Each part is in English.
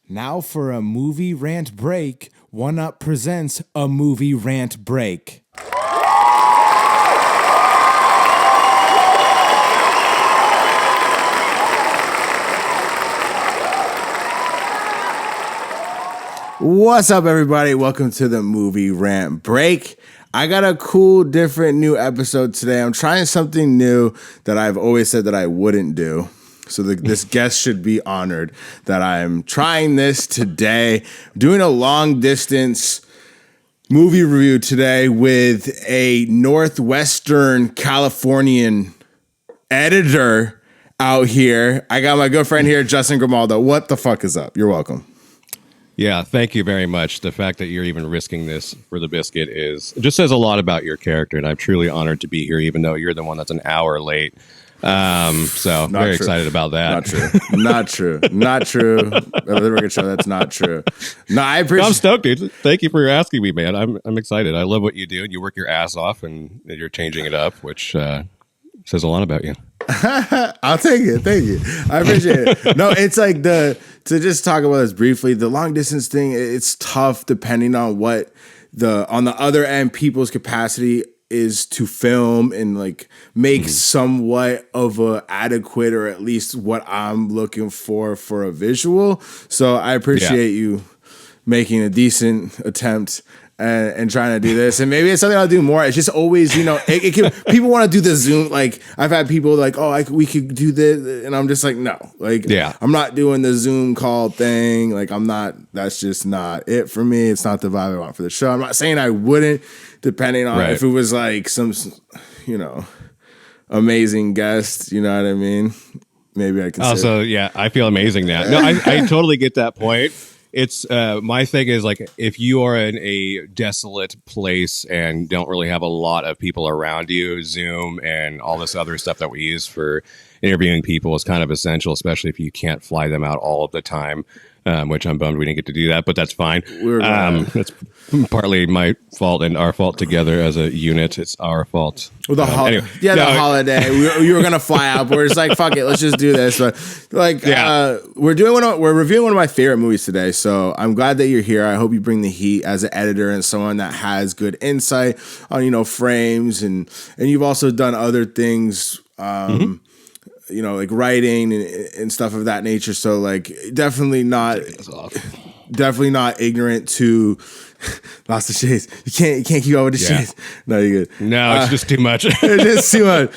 Now for a movie rant break, One Up presents a movie rant break. What's up, everybody? Welcome to the movie rant break. I got a cool, different, new episode today. I'm trying something new that I've always said that I wouldn't do. So this guest should be honored that I'm trying this today. Doing a long distance movie review today with a Northwestern Californian editor out here. I got my good friend here, Justin Grimaldo. What the fuck is up? You're welcome. Yeah, thank you very much. The fact that you're even risking this for the biscuit just says a lot about your character, and I'm truly honored to be here, even though you're the one that's an hour late. So very excited about that. Not true. The record show, that's not true. No, I appreciate. I'm stoked, dude. Thank you for asking me, man. I'm excited. I love what you do. You work your ass off, and you're changing it up, which says a lot about you. I'll take it. Thank you. I appreciate it. No, it's like to just talk about this briefly, the long distance thing, it's tough depending on what on the other end people's capacity is to film and like make somewhat of a adequate, or at least what I'm looking for a visual. So I appreciate you making a decent attempt and trying to do this, and maybe it's something I'll do more. It's just always, it can, people want to do the Zoom. Like I've had people like, we could do this, and I'm just like, no, I'm not doing the Zoom call thing. Like that's just not it for me. It's not the vibe I want for the show. I'm not saying I wouldn't, depending on if it was like some, amazing guest. You know what I mean? Maybe I can. Also, I feel amazing now. No, I totally get that point. It's my thing is like if you are in a desolate place and don't really have a lot of people around you, Zoom and all this other stuff that we use for interviewing people is kind of essential, especially if you can't fly them out all of the time, which I'm bummed we didn't get to do that, but that's fine. That's partly my fault and our fault together as a unit. It's our fault. Well, the holiday. We were gonna fly out, but we're just like, fuck it, let's just do this. But we're reviewing one of my favorite movies today. So I'm glad that you're here. I hope you bring the heat as an editor and someone that has good insight on frames, and you've also done other things. Like writing and stuff of that nature. So like definitely not ignorant to lost the shades. You can't keep up with the shades. No, you're good. No, it's just too much. It's just too much.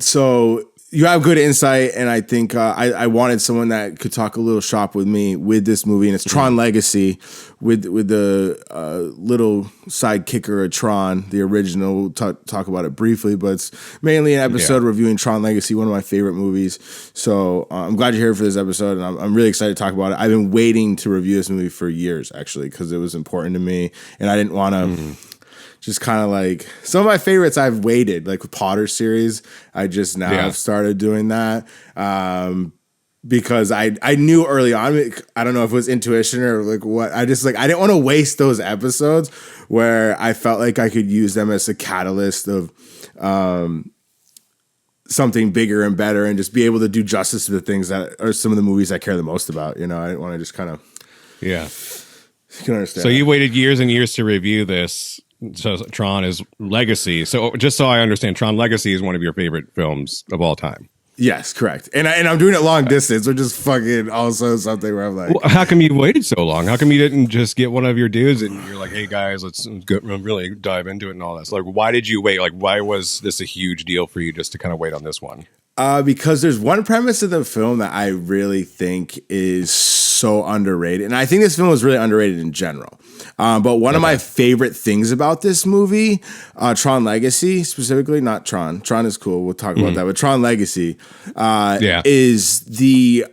So you have good insight, and I think I wanted someone that could talk a little shop with me with this movie, and it's Tron Legacy with the little sidekicker of Tron, the original. We'll talk about it briefly, but it's mainly an episode reviewing Tron Legacy, one of my favorite movies. So I'm glad you're here for this episode, and I'm really excited to talk about it. I've been waiting to review this movie for years, actually, because it was important to me, and I didn't want to... Just kind of like some of my favorites I've waited, like with Potter series. I just now have started doing that because I knew early on, I don't know if it was intuition or like what. I didn't want to waste those episodes where I felt like I could use them as a catalyst of something bigger and better, and just be able to do justice to the things that are some of the movies I care the most about. I didn't want to just kind of You can understand. So you waited years and years to review this. So Tron is Legacy. So just so I understand, Tron Legacy is one of your favorite films of all time. Yes, correct. And I'm doing it long distance, which is fucking also something where I'm like... Well, how come you waited so long? How come you didn't just get one of your dudes and you're like, hey guys, let's really dive into it and all that? So like, why did you wait? Like, why was this a huge deal for you just to kind of wait on this one? Because there's one premise of the film that I really think is so underrated. And I think this film is really underrated in general. But one of my favorite things about this movie, Tron Legacy specifically, not Tron. Tron is cool. We'll talk about that. But Tron Legacy is the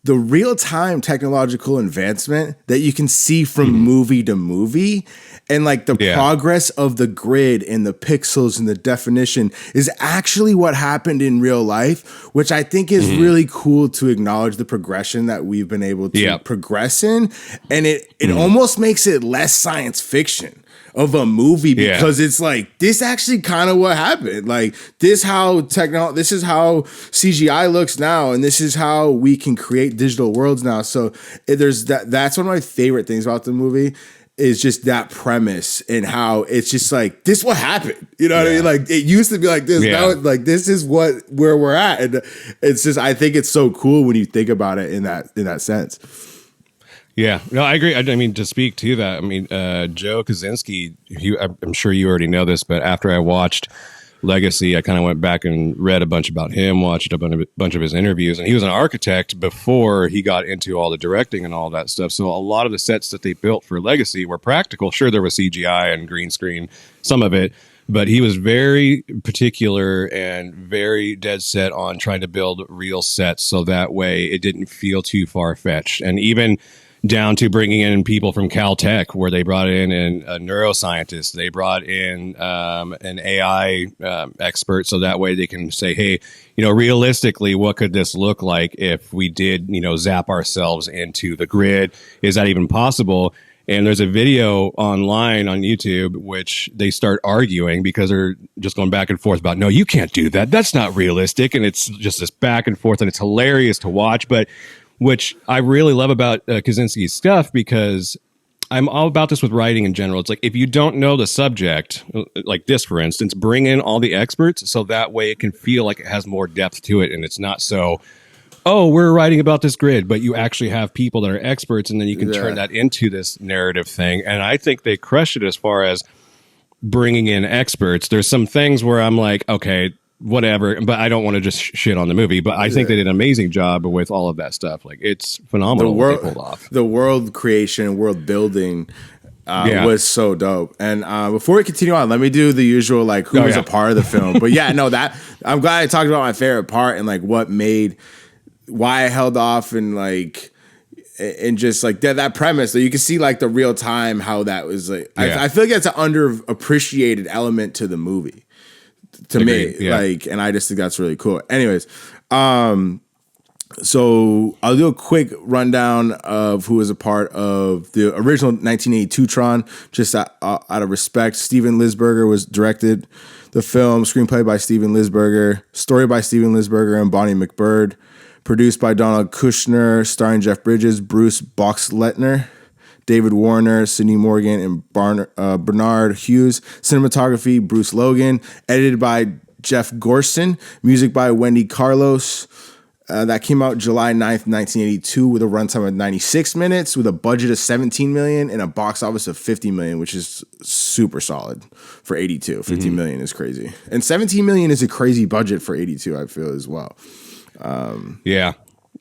real-time technological advancement that you can see from movie to movie. And like the progress of the grid and the pixels and the definition is actually what happened in real life, which I think is really cool to acknowledge the progression that we've been able to progress in. And it almost makes it less science fiction. of a movie Yeah. because it's like this actually kind of what happened. Like this this is how CGI looks now, and this is how we can create digital worlds now. So there's that's one of my favorite things about the movie is just that premise and how it's just like this what happened. You know what I mean? Like it used to be like this. Now it's like this is where we're at. And it's just I think it's so cool when you think about it in that sense. Yeah, no, I agree. I mean, to speak to that, I mean, Joe Kosinski, I'm sure you already know this, but after I watched Legacy, I kind of went back and read a bunch about him, watched a bunch of his interviews, and he was an architect before he got into all the directing and all that stuff. So a lot of the sets that they built for Legacy were practical. Sure, there was CGI and green screen, some of it, but he was very particular and very dead set on trying to build real sets so that way it didn't feel too far-fetched. And even down to bringing in people from Caltech, where they brought in a neuroscientist, they brought in an AI expert, so that way they can say, hey, realistically, what could this look like if we did, zap ourselves into the grid? Is that even possible? And there's a video online on YouTube, which they start arguing because they're just going back and forth about, no, you can't do that. That's not realistic. And it's just this back and forth, and it's hilarious to watch. But which I really love about Kosinski's stuff, because I'm all about this with writing in general. It's like, if you don't know the subject, like this, for instance, bring in all the experts so that way it can feel like it has more depth to it. And it's not so, oh, we're writing about this grid, but you actually have people that are experts, and then you can turn that into this narrative thing. And I think they crushed it as far as bringing in experts. There's some things where I'm like, okay, whatever, but I don't want to just shit on the movie, but I think they did an amazing job with all of that stuff. Like, it's phenomenal what they pulled off. The world creation, world building was so dope. And before we continue on, let me do the usual, like, who was a part of the film. But yeah, no, that I'm glad I talked about my favorite part and like why I held off, and like, and just like that premise that you can see like the real time, how that was like, I feel like that's an underappreciated element to the movie. To me, like, and I just think that's really cool. Anyways, so I'll do a quick rundown of who was a part of the original 1982 Tron, just out of respect. Steven Lisberger was directed the film, screenplay by Steven Lisberger, story by Steven Lisberger and Bonnie McBird, produced by Donald Kushner, starring Jeff Bridges, Bruce Boxleitner, David Warner, Sidney Morgan, and Bernard Hughes. Cinematography, Bruce Logan. Edited by Jeff Gorson. Music by Wendy Carlos. That came out July 9th, 1982, with a runtime of 96 minutes, with a budget of $17 million and a box office of $50 million, which is super solid for 82. $50 million is crazy. And $17 million is a crazy budget for 82, I feel, as well.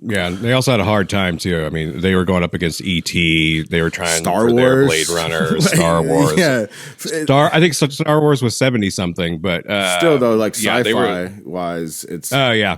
Yeah, they also had a hard time too. I mean, they were going up against E.T. They were trying Star for Wars, their Blade Runner, Star Wars. Yeah, I think Star Wars was 70 something, but still though, like sci-fi wise, it's yeah.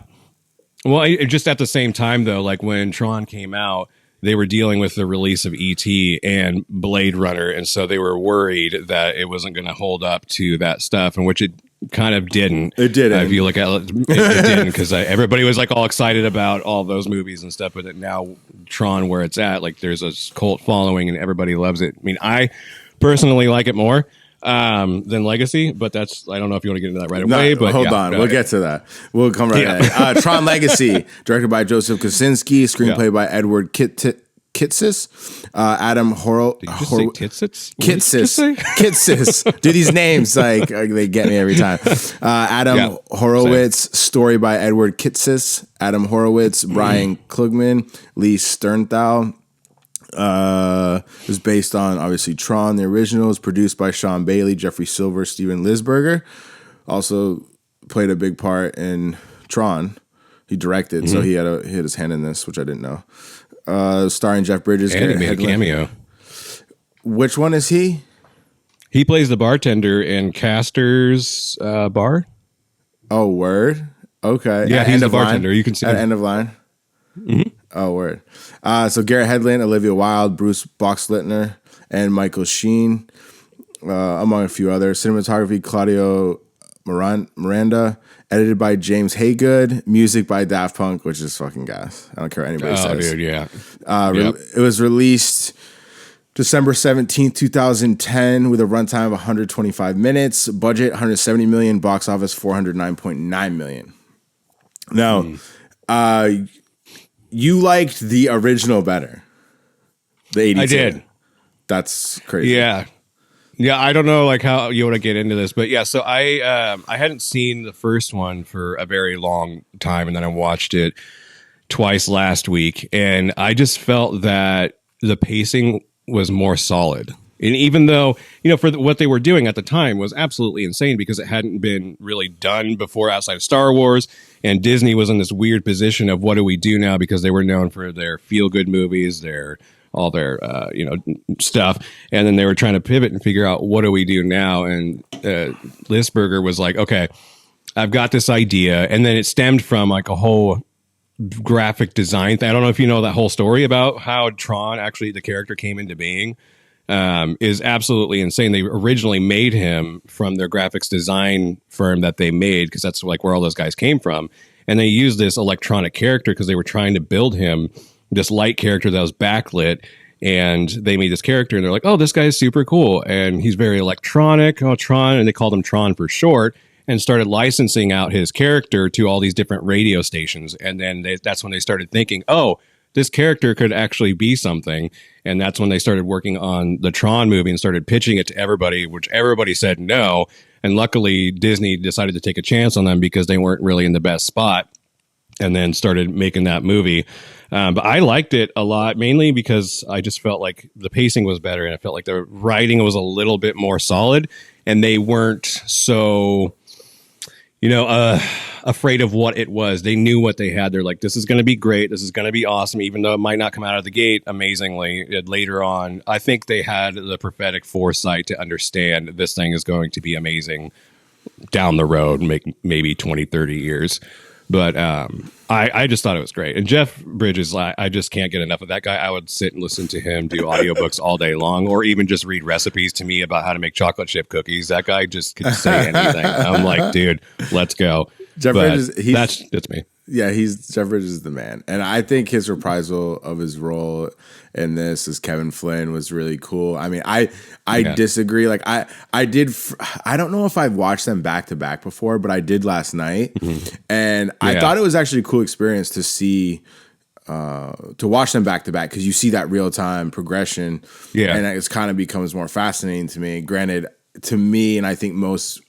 Well, just at the same time though, like when Tron came out, they were dealing with the release of E.T. and Blade Runner, and so they were worried that it wasn't going to hold up to that stuff, and which it kind of didn't. It didn't. If you look at it, it didn't, because everybody was like all excited about all those movies and stuff, but now Tron, where it's at, like there's a cult following and everybody loves it. I mean, I personally like it more than Legacy, but I don't know if you want to get into that right away. But hold on, we'll get to that. We'll come right back. Tron Legacy, directed by Joseph Kosinski, screenplay by Edward Kitsis, Adam Kitsis. Do these names like they get me every time. Adam Horowitz, story by Edward Kitsis, Adam Horowitz, Brian Klugman, Lee Sternthal. It was based on obviously Tron, the original. It was produced by Sean Bailey, Jeffrey Silver, Steven Lisberger. Also played a big part in Tron. He directed, so he had his hand in this, which I didn't know. Starring Jeff Bridges. And he made a cameo. Which one is he? He plays the bartender in Caster's bar. Oh, word. Okay. Yeah, he's the bartender. Line. You can see at him. End of line. Mm-hmm. Oh, word. So Garrett Hedlund, Olivia Wilde, Bruce Boxleitner, and Michael Sheen, among a few others. Cinematography, Claudio Miranda. Edited by James Haygood. Music by Daft Punk, which is fucking gas. I don't care what anybody says. Oh, dude, yeah. It was released December 17th, 2010, with a runtime of 125 minutes, budget 170 million, box office 409.9 million. Now, you liked the original better. The 82. I did. That's crazy. Yeah. Yeah, I don't know like how you want to get into this, but yeah, so I hadn't seen the first one for a very long time, and then I watched it twice last week, and I just felt that the pacing was more solid. And even though, for what they were doing at the time was absolutely insane because it hadn't been really done before outside of Star Wars, and Disney was in this weird position of what do we do now because they were known for their feel-good movies, all their stuff, and then they were trying to pivot and figure out what do we do now. And Lisberger was like, okay, I've got this idea, and then it stemmed from like a whole graphic design thing. I don't know if you know that whole story about how Tron, actually the character, came into being. Is absolutely insane. They originally made him from their graphics design firm that they made, because that's like where all those guys came from, and they used this electronic character because they were trying to build him this light character that was backlit, and they made this character and they're like, oh, this guy is super cool and he's very electronic. Oh, Tron. And they called him Tron for short, and started licensing out his character to all these different radio stations. And then that's when they started thinking, oh, this character could actually be something. And that's when they started working on the Tron movie and started pitching it to everybody, which everybody said no. And luckily Disney decided to take a chance on them because they weren't really in the best spot, and then started making that movie. But I liked it a lot, mainly because I just felt like the pacing was better, and I felt like the writing was a little bit more solid, and they weren't so, afraid of what it was. They knew what they had. They're like, this is going to be great. This is going to be awesome, even though it might not come out of the gate amazingly. Later on, I think they had the prophetic foresight to understand this thing is going to be amazing down the road, maybe 20, 30 years. But I just thought it was great. And Jeff Bridges, I just can't get enough of that guy. I would sit and listen to him do audiobooks all day long, or even just read recipes to me about how to make chocolate chip cookies. That guy just could say anything. I'm like, dude, let's go. Jeff Bridges, that's me. Yeah, Jeff Bridges is the man. And I think his reprisal of his role in this as Kevin Flynn was really cool. I mean, I disagree. Like I don't know if I've watched them back to back before, but I did last night. Mm-hmm. And I thought it was actually a cool experience to see, to watch them back to back, because you see that real time progression. Yeah. And it kind of becomes more fascinating to me. Granted, to me, and I think most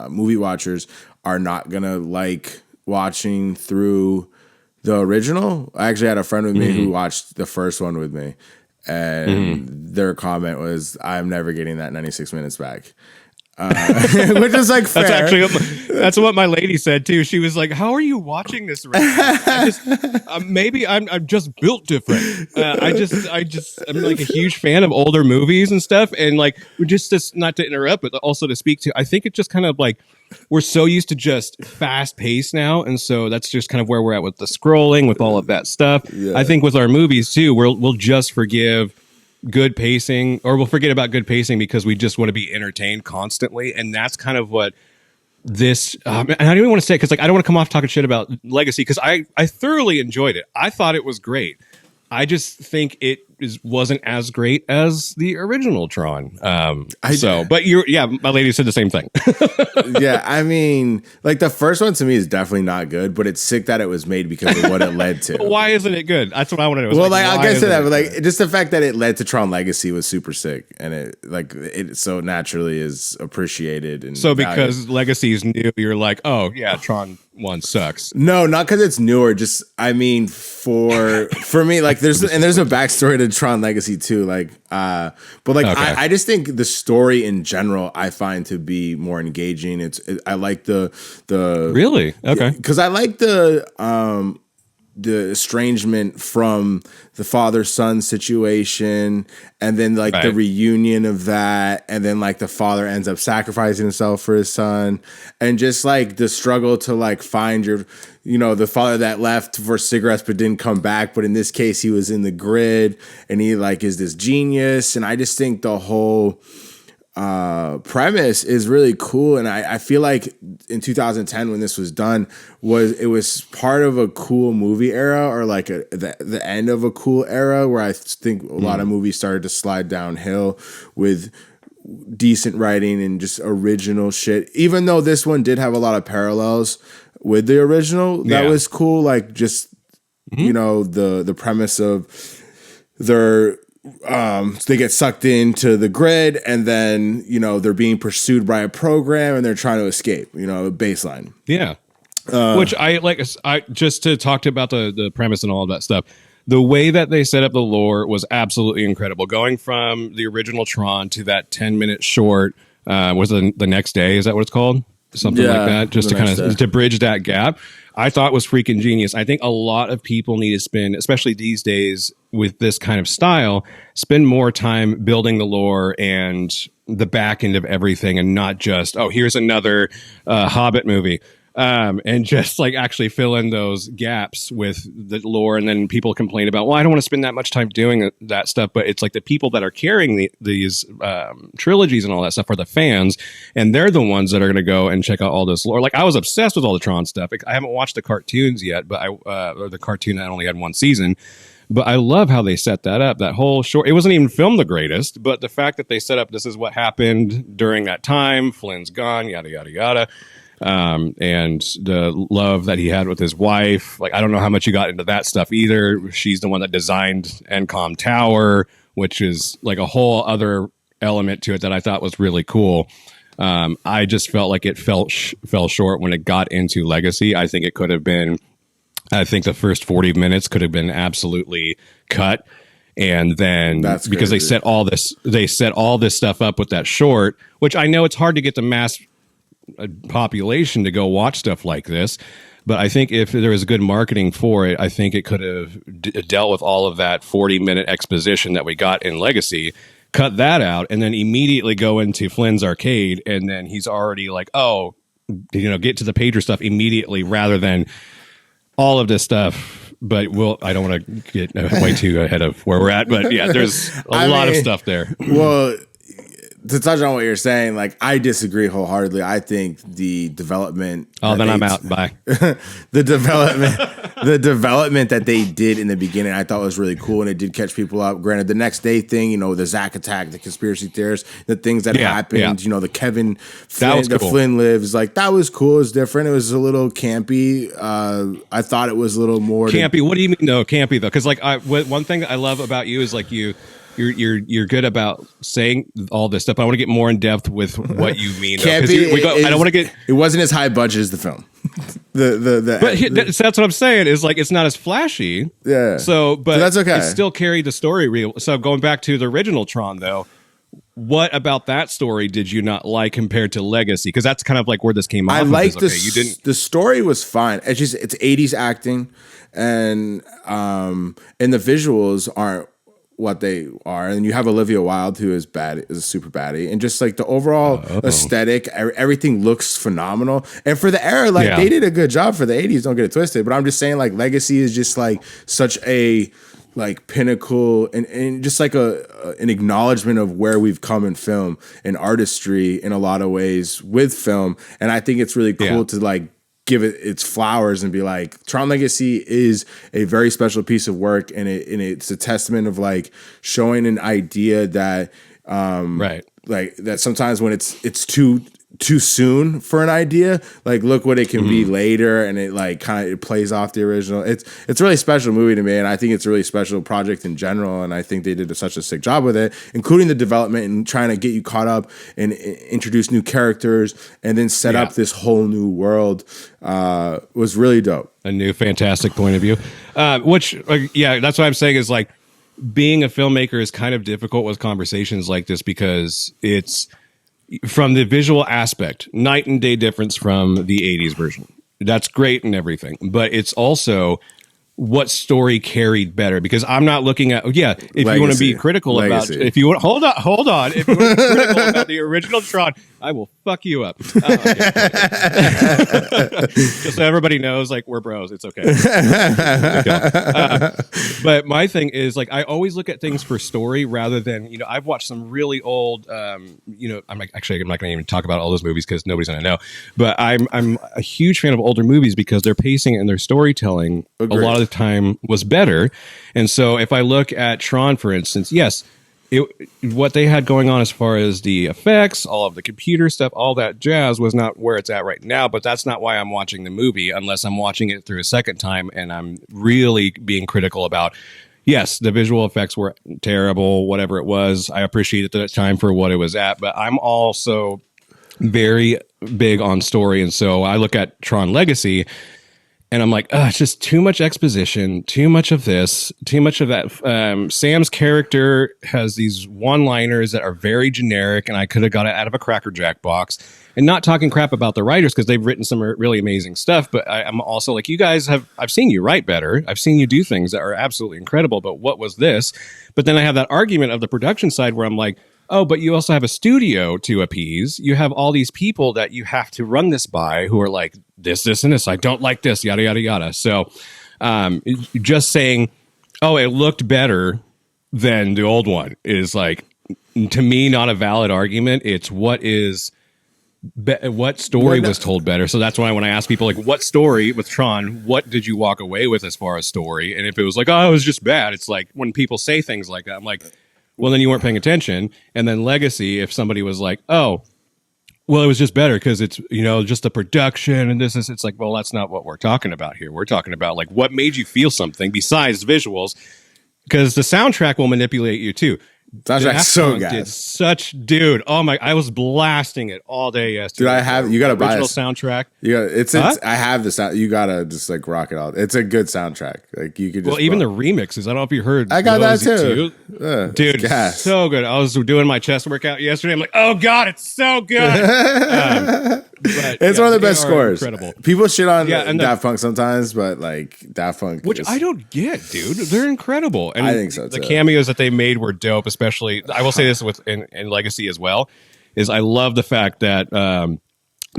movie watchers are not going to like watching through the original. I actually had a friend with me who watched the first one with me, and their comment was, I'm never getting that 96 minutes back. Which is like fair. That's what my lady said too. She was like, how are you watching this right now? Maybe I'm just built different. I'm like a huge fan of older movies and stuff, and like just not to interrupt, but also to speak to, I think it's just kind of like we're so used to just fast pace now, and so that's just kind of where we're at with the scrolling, with all of that stuff. I think with our movies too, we'll just forgive good pacing, or we'll forget about good pacing because we just want to be entertained constantly. And that's kind of what this, and I don't even want to say, because like I don't want to come off talking shit about Legacy, because I thoroughly enjoyed it. I thought it was great. I just think it wasn't as great as the original Tron. But my lady said the same thing. Yeah, I mean, like the first one to me is definitely not good, but it's sick that it was made because of what it led to. But why isn't it good? That's what I want to know. Well, like I'll get to that, but like just the fact that it led to Tron Legacy was super sick, and it so naturally is appreciated. And so because Legacy is new, you're like, oh yeah, Tron 1 sucks. No, not because it's newer. Just I mean, for me, like there's a backstory to Tron Legacy too. Like, but like okay. I just think the story in general I find to be more engaging. I like the really okay because I like the estrangement from the father-son situation, and then like the reunion of that, and then like the father ends up sacrificing himself for his son, and just like the struggle to like find the father that left for cigarettes but didn't come back, but in this case he was in the grid, and he like is this genius. And I just think the whole premise is really cool, and I feel like in 2010 when this was done, it was part of a cool movie era, or like the end of a cool era where I think a lot of movies started to slide downhill with decent writing and just original shit. Even though this one did have a lot of parallels with the original, that was cool. Like just you know, the premise of they get sucked into the grid, and then you know they're being pursued by a program and they're trying to escape. You know, baseline. Yeah, which I like. I just to talk about the premise and all of that stuff. The way that they set up the lore was absolutely incredible. Going from the original Tron to that 10-minute short, was the next day? Is that what it's called? Something like that, just to kind of to bridge that gap. I thought was freaking genius. I think a lot of people need to spend, especially these days with this kind of style, spend more time building the lore and the back end of everything, and not just, oh, here's another Hobbit movie. And just like actually fill in those gaps with the lore. And then people complain about, well, I don't want to spend that much time doing that stuff. But it's like the people that are carrying these trilogies and all that stuff are the fans. And they're the ones that are going to go and check out all this lore. Like I was obsessed with all the Tron stuff. I haven't watched the cartoons yet, but or the cartoon that only had one season. But I love how they set that up. That whole short, it wasn't even filmed the greatest, but the fact that they set up, this is what happened during that time. Flynn's gone, yada, yada, yada. And the love that he had with his wife. Like, I don't know how much you got into that stuff either. She's the one that designed Encom Tower, which is like a whole other element to it that I thought was really cool. I just felt like it fell short when it got into Legacy. I think it could have been, I think the first 40 minutes could have been absolutely cut. And then because they set all this stuff up with that short, which I know it's hard to get the mass population to go watch stuff like this, but I think if there was good marketing for it, I think it could have dealt with all of that 40-minute exposition that we got in Legacy, cut that out, and then immediately go into Flynn's arcade, and then he's already like, oh, you know, get to the pager stuff immediately rather than all of this stuff. But I don't want to get way too ahead of where we're at, but yeah, there's a lot of stuff there. Well, to touch on what you're saying, like I disagree wholeheartedly. I think the development. Oh, then I'm out. Bye. the development that they did in the beginning, I thought was really cool, and it did catch people up. Granted, the next day thing, you know, the Zack attack, the conspiracy theorists, the things that happened, you know, the Kevin, Flynn lives, like that was cool. It was different. It was a little campy. I thought it was a little more campy. What do you mean? No, campy though, because like one thing I love about you is like you're good about saying all this stuff. I want to get more in depth with what you mean. I don't want to get. It wasn't as high budget as the film. That's what I'm saying. Is like it's not as flashy. Yeah. So that's okay. It still carried the story real. So going back to the original Tron, though, what about that story did you not like compared to Legacy? Because that's kind of like where this came off. I liked the story was fine. It's just it's 80s acting, and the visuals aren't what they are, and you have Olivia Wilde, who is a super baddie, and just like the overall aesthetic, everything looks phenomenal. And for the era, like they did a good job for the 80s. Don't get it twisted, but I'm just saying, like Legacy is just like such a like pinnacle and just like an acknowledgement of where we've come in film and artistry in a lot of ways with film. And I think it's really cool to like give it its flowers and be like, Tron Legacy is a very special piece of work, and it's a testament of like showing an idea that like that sometimes when it's too soon for an idea, like look what it can be later, and it like kind of it plays off the original. It's a really special movie to me, and I think it's a really special project in general, and I think they did such a sick job with it, including the development and trying to get you caught up and introduce new characters and then set up this whole new world. Was really dope. A new fantastic point of view, which that's what I'm saying is like being a filmmaker is kind of difficult with conversations like this, because it's from the visual aspect, night and day difference from the 80s version. That's great and everything, but it's also what story carried better, because I'm not looking at if Legacy. you want to be critical about, if you want, hold on, if you want to be critical about the original Tron, I will fuck you up. Just so everybody knows, like, we're bros, it's okay. But my thing is, like, I always look at things for story rather than, I've watched some really old I'm not going to even talk about all those movies because nobody's going to know, but I'm a huge fan of older movies because their pacing and their storytelling a lot of the time was better. And so if I look at Tron, for instance, yes, what they had going on as far as the effects, all of the computer stuff, all that jazz was not where it's at right now. But that's not why I'm watching the movie, unless I'm watching it through a second time and I'm really being critical about, yes, the visual effects were terrible, whatever it was. I appreciate it at the time for what it was at, but I'm also very big on story. And so I look at Tron Legacy and I'm like, it's just too much exposition, too much of this, too much of that. Sam's character has these one-liners that are very generic, and I could have got it out of a Cracker Jack box. And not talking crap about the writers, because they've written some really amazing stuff, but I'm also like, you guys I've seen you write better. I've seen you do things that are absolutely incredible, but what was this? But then I have that argument of the production side where I'm like, oh, but you also have a studio to appease. You have all these people that you have to run this by who are like, this, and this. I don't like this, yada, yada, yada. So just saying, oh, it looked better than the old one is, like, to me, not a valid argument. It's what story was told better. So that's why when I ask people, like, what story with Tron, what did you walk away with as far as story? And if it was like, oh, it was just bad, it's like when people say things like that, I'm like, well, then you weren't paying attention. And then Legacy, if somebody was like, oh, well, it was just better because it's, just the production and this is, it's like, well, that's not what we're talking about here. We're talking about, like, what made you feel something besides visuals, because the soundtrack will manipulate you too. Soundtrack's so good. Dude, oh my, I was blasting it all day yesterday. Dude, you gotta buy original soundtrack. I have the sound. You gotta just, like, rock it out. It's a good soundtrack. Like, you could just, even the remixes. I don't know if you heard. I got that too. Dude, so good. I was doing my chest workout yesterday. I'm like, oh God, it's so good. It's one of the best scores. Incredible. People shit on Daft Punk sometimes, but, like, Daft Punk, which I don't get, dude. They're incredible. And I think so too. The cameos that they made were dope. Especially, I will say this in Legacy as well, is I love the fact that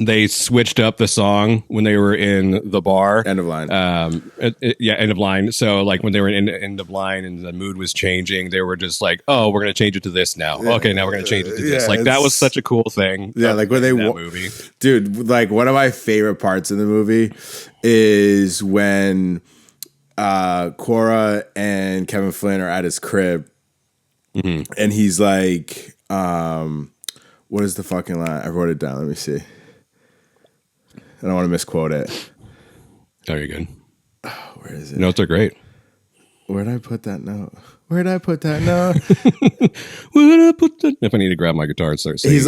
they switched up the song when they were in the bar. End of line. End of line. So, like, when they were in end of line and the mood was changing, they were just like, oh, we're going to change it to this now. Yeah. Okay, now we're going to change it to this. Like, that was such a cool thing. Yeah, like when that movie. Dude, like, one of my favorite parts in the movie is when Cora and Kevin Flynn are at his crib. Mm-hmm. And he's like, what is the fucking line? I wrote it down. Let me see. I don't want to misquote it. Oh, you're good. Oh, where is it? Notes are great. Where'd I put that note? If I need to grab my guitar and start singing. He's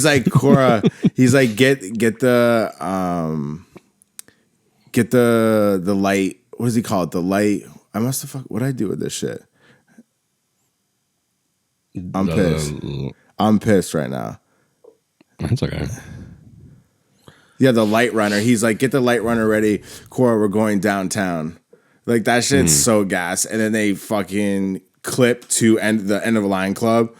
like, Cora, he's like, get the light. What does he call it? The light. I must have what'd I do with this shit? I'm pissed. I'm pissed right now. That's okay. Yeah, the light runner. He's like, get the light runner ready. Cora, we're going downtown. Like, that shit's so gas. And then they fucking clip to the end of a line club.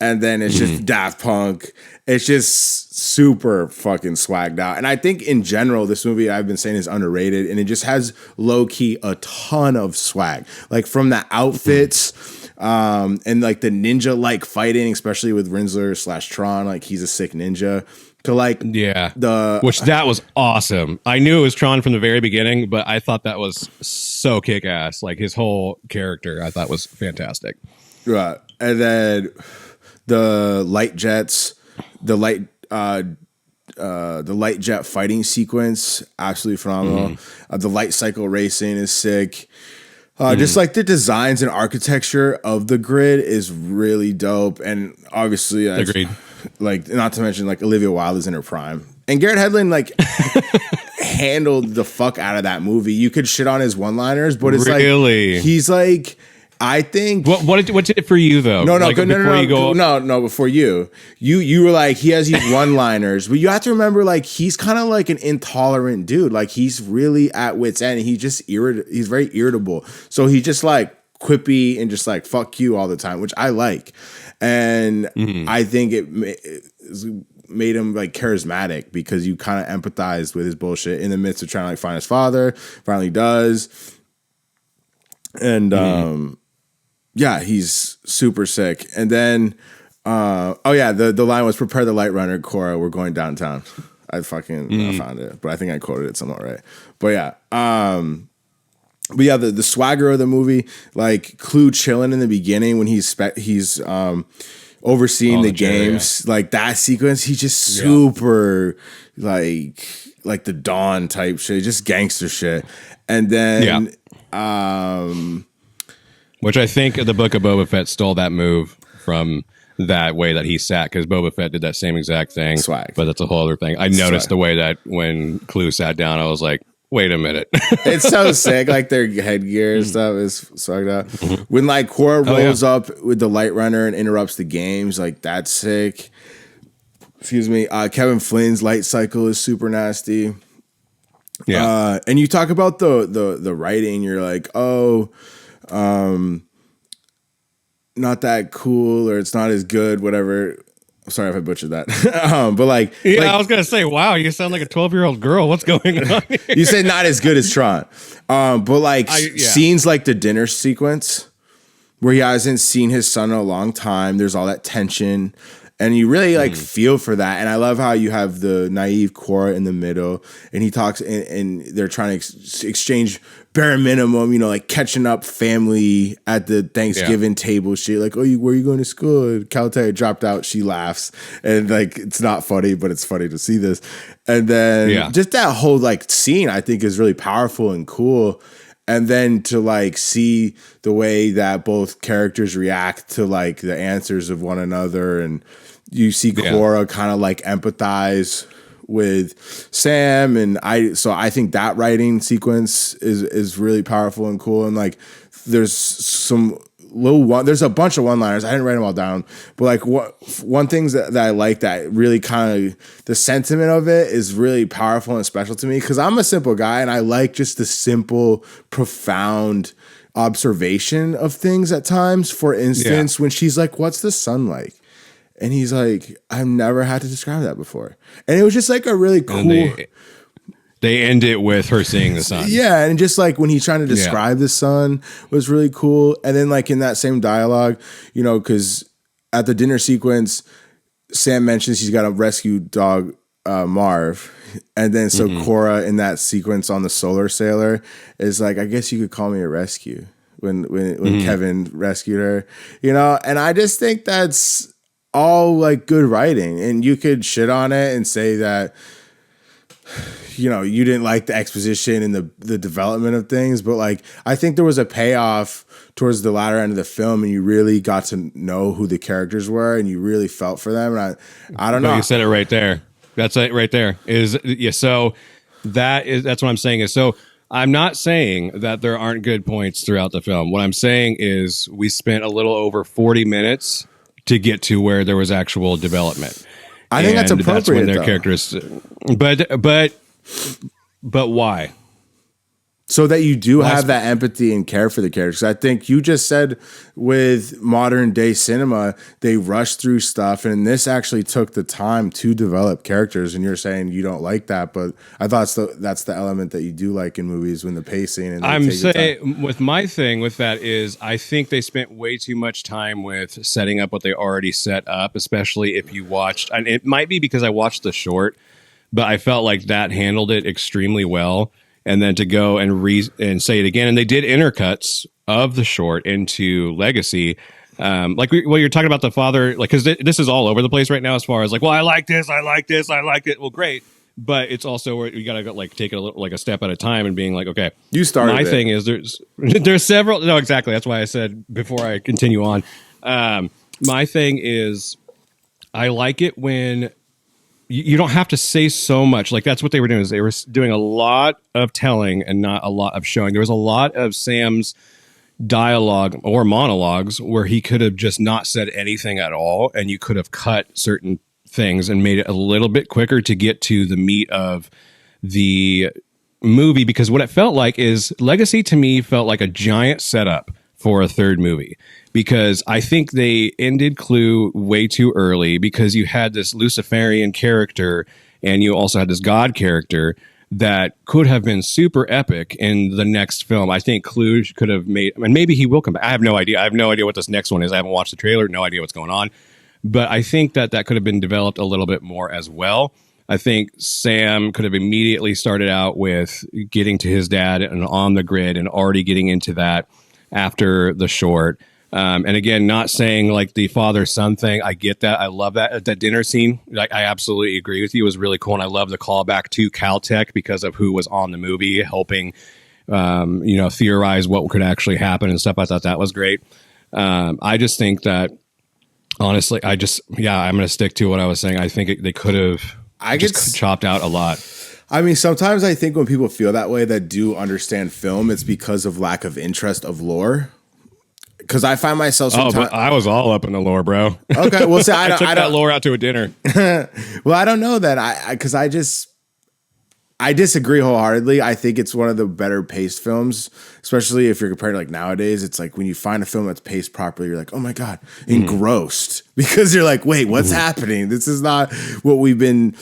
And then it's just Daft Punk. It's just super fucking swagged out. And I think in general, this movie, I've been saying, is underrated. And it just has low-key a ton of swag. Like, from the outfits and, like, the ninja-like fighting, especially with Rinsler/Tron. Like, he's a sick ninja. To, like, which that was awesome. I knew it was Tron from the very beginning, but I thought that was so kick-ass. Like, his whole character, I thought was fantastic. Right. And then the light jets, the light jet fighting sequence, absolutely phenomenal. The light cycle racing is sick. Just like the designs and architecture of the grid is really dope. And obviously, agreed. Like, not to mention, like, Olivia Wilde is in her prime. And Garrett Hedlund, like, handled the fuck out of that movie. You could shit on his one-liners, but it's really? Like, he's like, I think what did it for you though? No, like, no. Before you were like, he has these one-liners, but you have to remember, like, he's kind of like an intolerant dude. Like, he's really at wit's end. He's very irritable. So he just like quippy and just like fuck you all the time, which I like, and I think it made him like charismatic because you kind of empathized with his bullshit in the midst of trying to like find his father. Finally does, and yeah, he's super sick. And then, the line was "Prepare the light runner, Cora. We're going downtown." I found it, but I think I quoted it somewhat right. But yeah, the swagger of the movie, like Clue chilling in the beginning when he's overseeing the games, like that sequence, he's just super like the Dawn type shit, just gangster shit. And then, which I think the Book of Boba Fett stole that move from that way that he sat, because Boba Fett did that same exact thing. Swag. But that's a whole other thing. I noticed the way that when Clue sat down, I was like, wait a minute. It's so sick. Like their headgear and stuff is swagged out. When like Cora rolls up with the light runner and interrupts the games, like that's sick. Excuse me. Kevin Flynn's light cycle is super nasty. Yeah. And you talk about the writing, you're like, not that cool, or it's not as good, whatever. Sorry if I butchered that. But like, I was gonna say, wow, you sound like a 12-year-old girl. What's going on here? You said not as good as Tron. But like scenes like the dinner sequence where he hasn't seen his son in a long time, there's all that tension. And you really like feel for that. And I love how you have the naive Cora in the middle, and he talks and they're trying to exchange bare minimum, like catching up family at the Thanksgiving table shit. Like, where are you going to school? Caltech dropped out. She laughs. And like, it's not funny, but it's funny to see this. And then just that whole like scene, I think is really powerful and cool. And then to like see the way that both characters react to like the answers of one another, and you see Cora kind of like empathize with Sam, and I think that writing sequence is really powerful and cool. And like there's there's a bunch of one-liners. I didn't write them all down, but like one thing that I like that really kind of the sentiment of it is really powerful and special to me, because I'm a simple guy and I like just the simple, profound observation of things at times. For instance, when she's like, "What's the sun like?" And he's like, "I've never had to describe that before." And it was just like a really cool. They end it with her seeing the sun. Yeah, and just like when he's trying to describe the sun was really cool. And then like in that same dialogue, because at the dinner sequence, Sam mentions he's got a rescue dog, Marv. And then so Cora in that sequence on the Solar Sailor is like, "I guess you could call me a rescue," when Kevin rescued her, and I just think that's all like good writing. And you could shit on it and say that you didn't like the exposition and the development of things, but like I think there was a payoff towards the latter end of the film, and you really got to know who the characters were, and you really felt for them. And I don't know. You said it right there. That's it right there. So that's what I'm saying is, so I'm not saying that there aren't good points throughout the film. What I'm saying is we spent a little over 40 minutes to get to where there was actual development. I think that's appropriate. That's when their characters, but why? So that you do have that empathy and care for the characters. I think you just said with modern day cinema, they rush through stuff, and this actually took the time to develop characters. And you're saying you don't like that, but I thought that's the element that you do like in movies, when the pacing. And I'm saying with my thing with that is I think they spent way too much time with setting up what they already set up, especially if you watched. And it might be because I watched the short, but I felt like that handled it extremely well. And then to go and say it again, and they did intercuts of the short into Legacy, you're talking about the father, like, because this is all over the place right now as far as like, well, I like this, I like it. Well, great, but it's also where you gotta like take it a little like a step at a time and being like, okay, you started. My thing is there's several. No, exactly. That's why I said before I continue on. My thing is I like it when. You don't have to say so much. Like that's what they were doing. Is they were doing a lot of telling and not a lot of showing. There was a lot of Sam's, dialogue or monologues where he could have just not said anything at all, and you could have cut certain things and made it a little bit quicker to get to the meat of the movie. Because what it felt like is Legacy to me felt like a giant setup for a third movie, because I think they ended Clue way too early, because you had this Luciferian character and you also had this God character that could have been super epic in the next film. I think Clue could have made, and maybe he will come back. I have no idea. I have no idea what this next one is. I haven't watched the trailer, no idea what's going on. But I think that could have been developed a little bit more as well. I think Sam could have immediately started out with getting to his dad and on the grid and already getting into that after the short. And again, not saying like the father-son thing. I get that. I love that. That dinner scene, I absolutely agree with you. It was really cool. And I love the callback to Caltech because of who was on the movie, helping, theorize what could actually happen and stuff. I thought that was great. I just think that, honestly, I'm going to stick to what I was saying. I think they could have chopped out a lot. I mean, sometimes I think when people feel that way that do understand film, it's because of lack of interest of lore. Because I find myself sometimes... Oh, but I was all up in the lore, bro. Okay, well, see, I took that lore out to a dinner. Well, I don't know that. Because I disagree wholeheartedly. I think it's one of the better paced films, especially if you're comparing to like nowadays. It's like when you find a film that's paced properly, you're like, oh my God, engrossed. Because you're like, wait, what's happening? This is not what we've been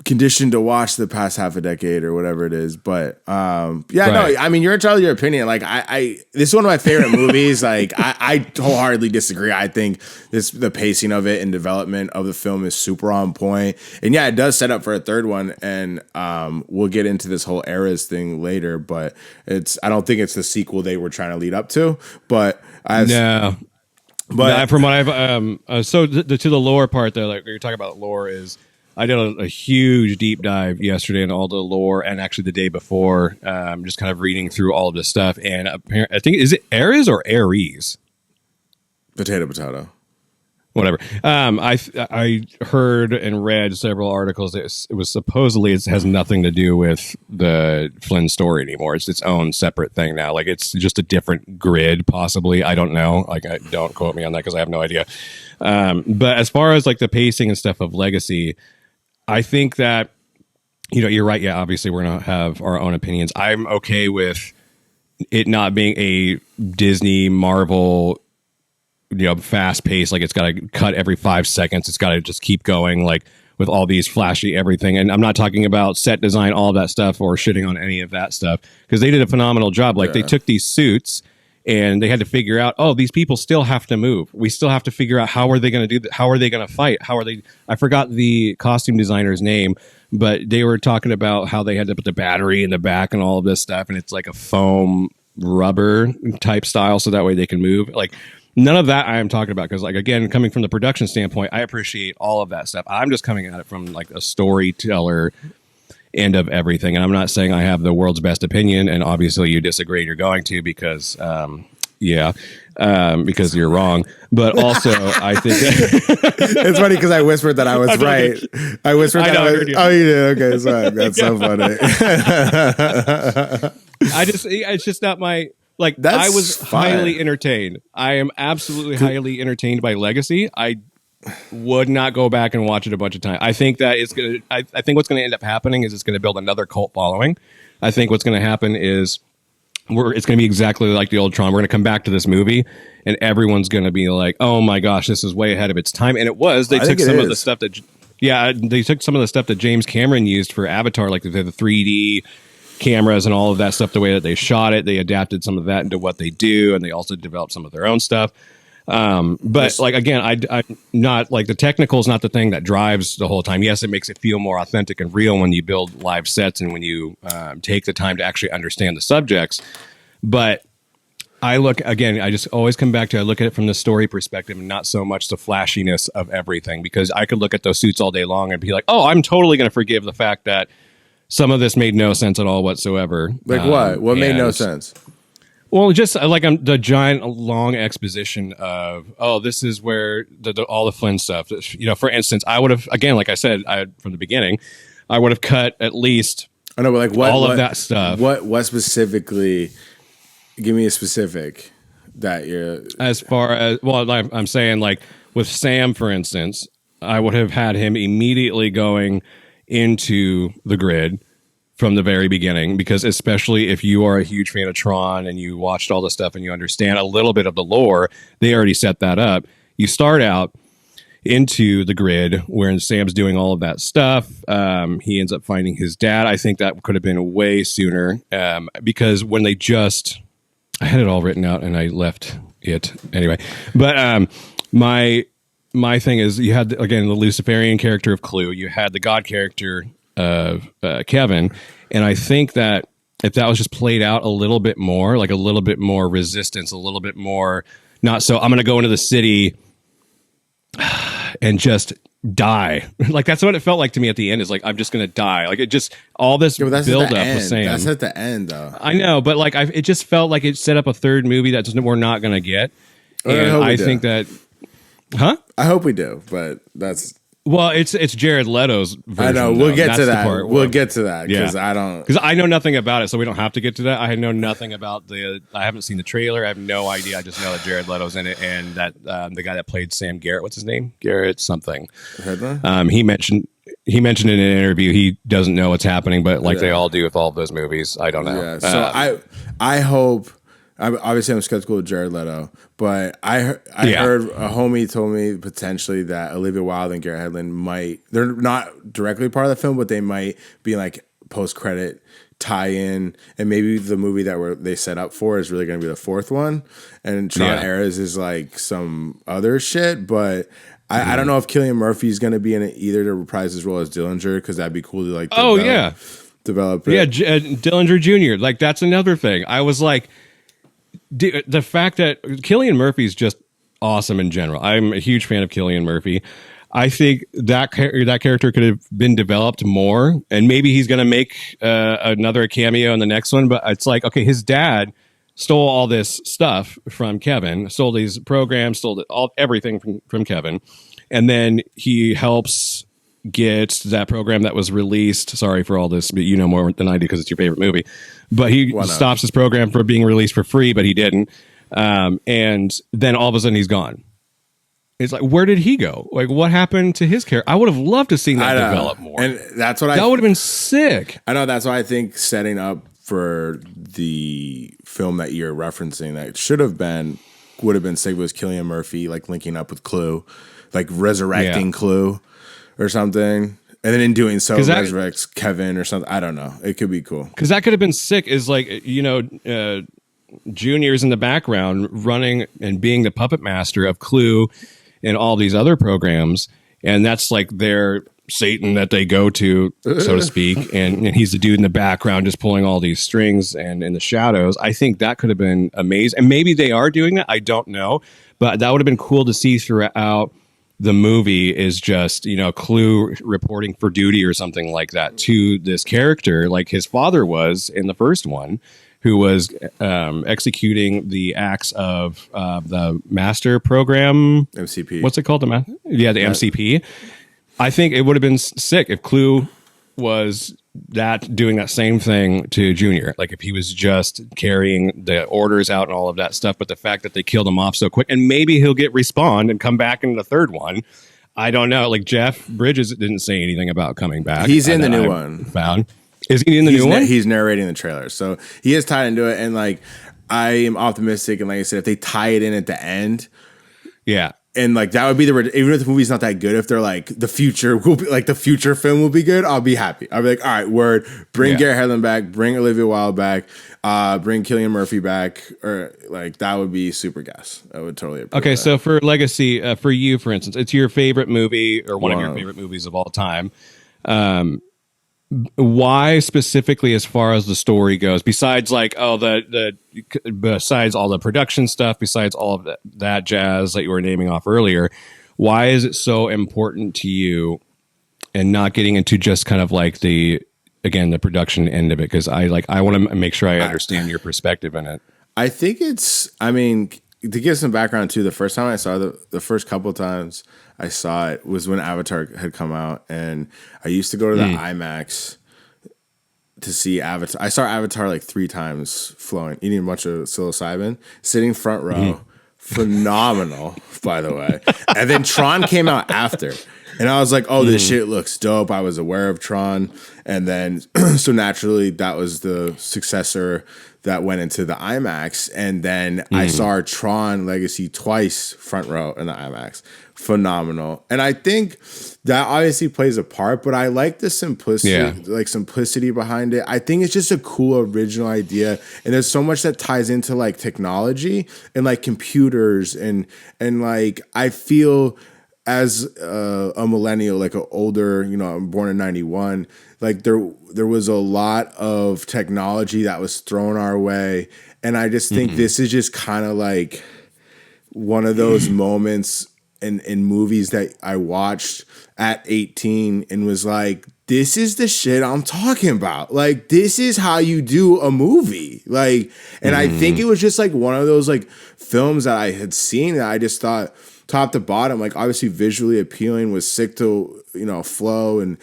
conditioned to watch the past half a decade or whatever it is. But right. No, I mean, you're entitled to your opinion. Like this is one of my favorite movies. Like I wholeheartedly disagree. I think the pacing of it and development of the film is super on point. And yeah, it does set up for a third one. And we'll get into this whole eras thing later, but I don't think it's the sequel they were trying to lead up to, but no. But from what I've to the lore part there, like you're talking about lore is, I did a huge deep dive yesterday in all the lore, and actually the day before, just kind of reading through all of this stuff. And apparently, I think, is it Ares or Ares? Potato. Whatever. I heard and read several articles that it was supposedly it has nothing to do with the Flynn story anymore. It's its own separate thing now. Like it's just a different grid, possibly. I don't know. Like, don't quote me on that because I have no idea. But as far as like the pacing and stuff of Legacy, I think that, you're right. Yeah, obviously we're going to have our own opinions. I'm okay with it not being a Disney, Marvel, fast paced, like it's got to cut every 5 seconds. It's got to just keep going, like with all these flashy everything. And I'm not talking about set design, all that stuff, or shitting on any of that stuff, because they did a phenomenal job. Like they took these suits and they had to figure out, these people still have to move. We still have to figure out how are they going to do that? How are they going to fight? I forgot the costume designer's name, but they were talking about how they had to put the battery in the back and all of this stuff. And it's like a foam rubber type style. So that way they can move. Like none of that I am talking about. Cause like, again, coming from the production standpoint, I appreciate all of that stuff. I'm just coming at it from like a storyteller end of everything. And I'm not saying I have the world's best opinion, and obviously you disagree, you're going to, because because you're wrong. But also I think it's funny because I whispered that I was right. I whispered that I was, oh, you did? Okay, sorry. That's so funny. It's just not my, like, I was highly entertained. I am absolutely highly entertained by Legacy. I would not go back and watch it a bunch of times. I think that it's gonna. I think what's going to end up happening is it's going to build another cult following. I think what's going to happen is it's going to be exactly like the old Tron. We're going to come back to this movie, and everyone's going to be like, "Oh my gosh, this is way ahead of its time." And it was. They took some of the stuff that, they took some of the stuff that James Cameron used for Avatar, like the 3D cameras and all of that stuff. The way that they shot it, they adapted some of that into what they do, and they also developed some of their own stuff. But like, again, I'm not like, the technical is not the thing that drives the whole time. Yes, it makes it feel more authentic and real when you build live sets and when you take the time to actually understand the subjects. But I just always come back to, I look at it from the story perspective and not so much the flashiness of everything, because I could look at those suits all day long and be like, oh, I'm totally going to forgive the fact that some of this made no sense at all whatsoever. Like what made no sense? Well, just like the giant long exposition of, this is where all the Flynn stuff, for instance, I would have, again, like I said, from the beginning, I would have cut at least I know, but like what, all of that stuff. What specifically, give me a specific. that you're As far as I'm saying, like with Sam, for instance, I would have had him immediately going into the grid from the very beginning, because especially if you are a huge fan of Tron and you watched all the stuff and you understand a little bit of the lore, they already set that up. You start out into the grid where Sam's doing all of that stuff. He ends up finding his dad. I think that could have been way sooner, because when they just, I had it all written out and I left it anyway. But my thing is, you had again the Luciferian character of Clue. You had the God character of Kevin, and I think that if that was just played out a little bit more, like a little bit more resistance, a little bit more, not so I'm going to go into the city and just die. Like that's what it felt like to me at the end. Is like I'm just going to die. Like it just all this build up with Sam. That's at the end though. I know, but like it just felt like it set up a third movie that we're not going to get. And I think that, huh? I hope we do, but that's. Well, it's Jared Leto's version. I know. We'll get to that. We'll get to that because I know nothing about it, so we don't have to get to that. I know nothing about I haven't seen the trailer. I have no idea. I just know that Jared Leto's in it, and that the guy that played Sam Garrett, what's his name? Garrett something. He mentioned in an interview he doesn't know what's happening, but like they all do with all of those movies. I don't know. Yeah. So I hope. Obviously, I'm skeptical of Jared Leto, but I heard a homie told me potentially that Olivia Wilde and Garrett Hedlund they're not directly part of the film, but they might be like post-credit tie-in, and maybe the movie that they set up for is really going to be the fourth one, and Tron Eras is like some other shit, but I don't know if Cillian Murphy is going to be in it either to reprise his role as Dillinger, because that'd be cool to like develop it. Yeah, Dillinger Jr., like that's another thing. I was like, the fact that Cillian Murphy is just awesome in general. I'm a huge fan of Cillian Murphy. I think that character could have been developed more, and maybe he's going to make another cameo in the next one. But it's like, okay, his dad stole all this stuff from Kevin, stole these programs, stole everything from Kevin, and then he helps get that program that was released. Sorry for all this, but you know more than I do because it's your favorite movie. But he stops his program from being released for free, but he didn't. And then all of a sudden he's gone. It's like, where did he go? Like, what happened to his character? I would have loved to see that develop more. And that's what that would have been sick. I know. That's why I think setting up for the film that you're referencing that would have been sick was Cillian Murphy, like linking up with Clue, like resurrecting Clue or something, and then in doing so resurrects Kevin or something. I don't know. It could be cool because that could have been sick. Is like, you know, Junior's in the background running and being the puppet master of Clue and all these other programs, and that's like their Satan that they go to, so to speak, and he's the dude in the background just pulling all these strings and in the shadows. I think that could have been amazing, and maybe they are doing that. I don't know, but that would have been cool to see throughout the movie. Is just, you know, Clue reporting for duty or something like that to this character, like his father was in the first one, who was executing the acts of the master program MCP. What's it called? The MCP. I think it would have been sick if Clue was doing that same thing to Junior. Like if he was just carrying the orders out and all of that stuff. But the fact that they killed him off so quick, and maybe he'll get respawned and come back in the third one. I don't know. Like Jeff Bridges didn't say anything about coming back. He's in the new one. Is he in the new one? He's narrating the trailer. So he is tied into it. And like, I am optimistic. And like I said, if they tie it in at the end. Yeah. And like that would be even if the movie's not that good, if they're like the future will be like the future film will be good, I'll be happy. I'll be like, all right, word, bring Garrett Hedlund back, bring Olivia Wilde back, bring Cillian Murphy back, or like that would be super gas. I would totally approve that. So for Legacy, for you, for instance, it's your favorite movie or one of your favorite movies of all time. Why specifically, as far as the story goes, besides like besides all the production stuff, besides all of that jazz that you were naming off earlier, why is it so important to you, and not getting into just kind of like the production end of it? Because I want to make sure I understand your perspective in it. I think to give some background too, the first time I saw the first couple of times I saw it was when Avatar had come out, and I used to go to the IMAX to see Avatar. I saw Avatar like 3 times flowing, eating a bunch of psilocybin, sitting front row. Phenomenal, by the way. And then Tron came out after. And I was like, oh, this shit looks dope. I was aware of Tron. And then, so naturally, that was the successor that went into the IMAX. And then I saw Tron Legacy twice front row in the IMAX. Phenomenal. And I think that obviously plays a part, but I like the simplicity behind it. I think it's just a cool original idea. And there's so much that ties into like technology and like computers and like I feel as a millennial, like an older, I'm born in 91, like there was a lot of technology that was thrown our way. And I just think this is just kind of like one of those moments in movies that I watched at 18 and was like, this is the shit I'm talking about. Like, this is how you do a movie. Like, and I think it was just like one of those like films that I had seen that I just thought, top to bottom, like obviously visually appealing, was sick to flow and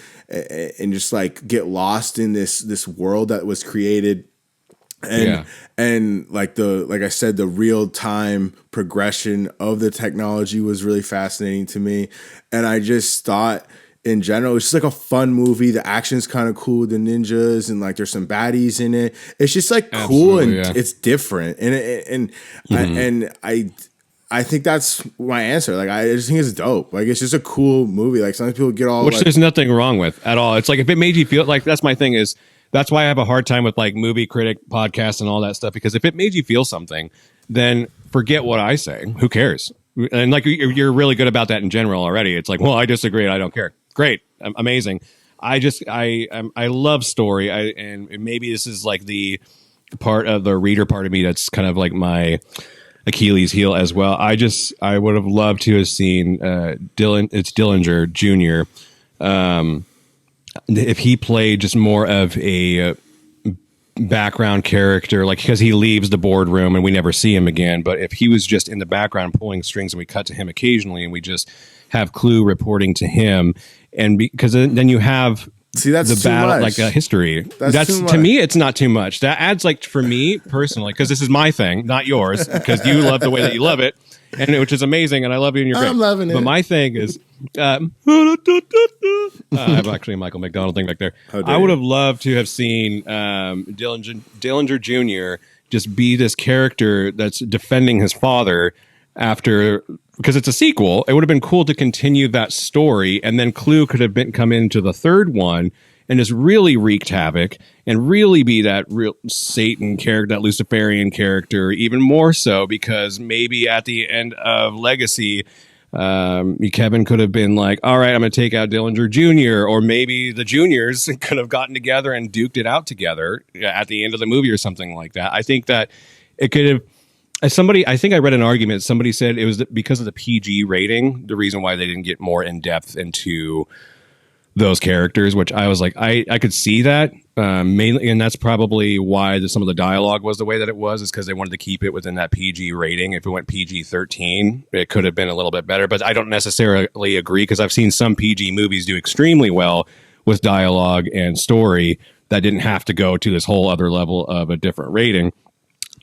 just like get lost in this world that was created. And like I said, the real time progression of the technology was really fascinating to me. And I just thought in general, it's just like a fun movie. The action's kind of cool, the ninjas, and like there's some baddies in it. It's just like cool and it's different. I think that's my answer. Like, I just think it's dope. Like, it's just a cool movie. Like, sometimes people get all which there's nothing wrong with at all. It's like if it made you feel like, that's my thing is that's why I have a hard time with like movie critic podcasts and all that stuff, because if it made you feel something, then forget what I say. Who cares? And like you're really good about that in general already. It's like, well, I disagree. I don't care. Great, amazing. I love story. And maybe this is like the part of the reader part of me that's kind of like my Achilles heel as well. I would have loved to have seen Dillinger Jr. If he played just more of a background character, like because he leaves the boardroom and we never see him again. But if he was just in the background pulling strings and we cut to him occasionally and we just have Clue reporting to him, and because then you have that's the battle like a history. That's to me, it's not too much. That adds like for me personally, because this is my thing, not yours, because you love the way that you love it, and which is amazing, and I love you and you're great. I'm loving it. But my thing is, I have actually a Michael McDonald thing back there. I would have loved to have seen Dillinger Jr. just be this character that's defending his father after, because it's a sequel. It would have been cool to continue that story, and then Clue could have come into the third one and just really wreaked havoc and really be that real Satan character, that Luciferian character, even more so, because maybe at the end of Legacy, Kevin could have been like, all right, I'm going to take out Dillinger Jr., or maybe the juniors could have gotten together and duked it out together at the end of the movie or something like that. I think that it could have, I think I read an argument. Somebody said it was because of the PG rating, the reason why they didn't get more in depth into those characters, which I was like, I could see that mainly. And that's probably why some of the dialogue was the way that it was, is because they wanted to keep it within that PG rating. If it went PG-13, it could have been a little bit better, but I don't necessarily agree, because I've seen some PG movies do extremely well with dialogue and story that didn't have to go to this whole other level of a different rating.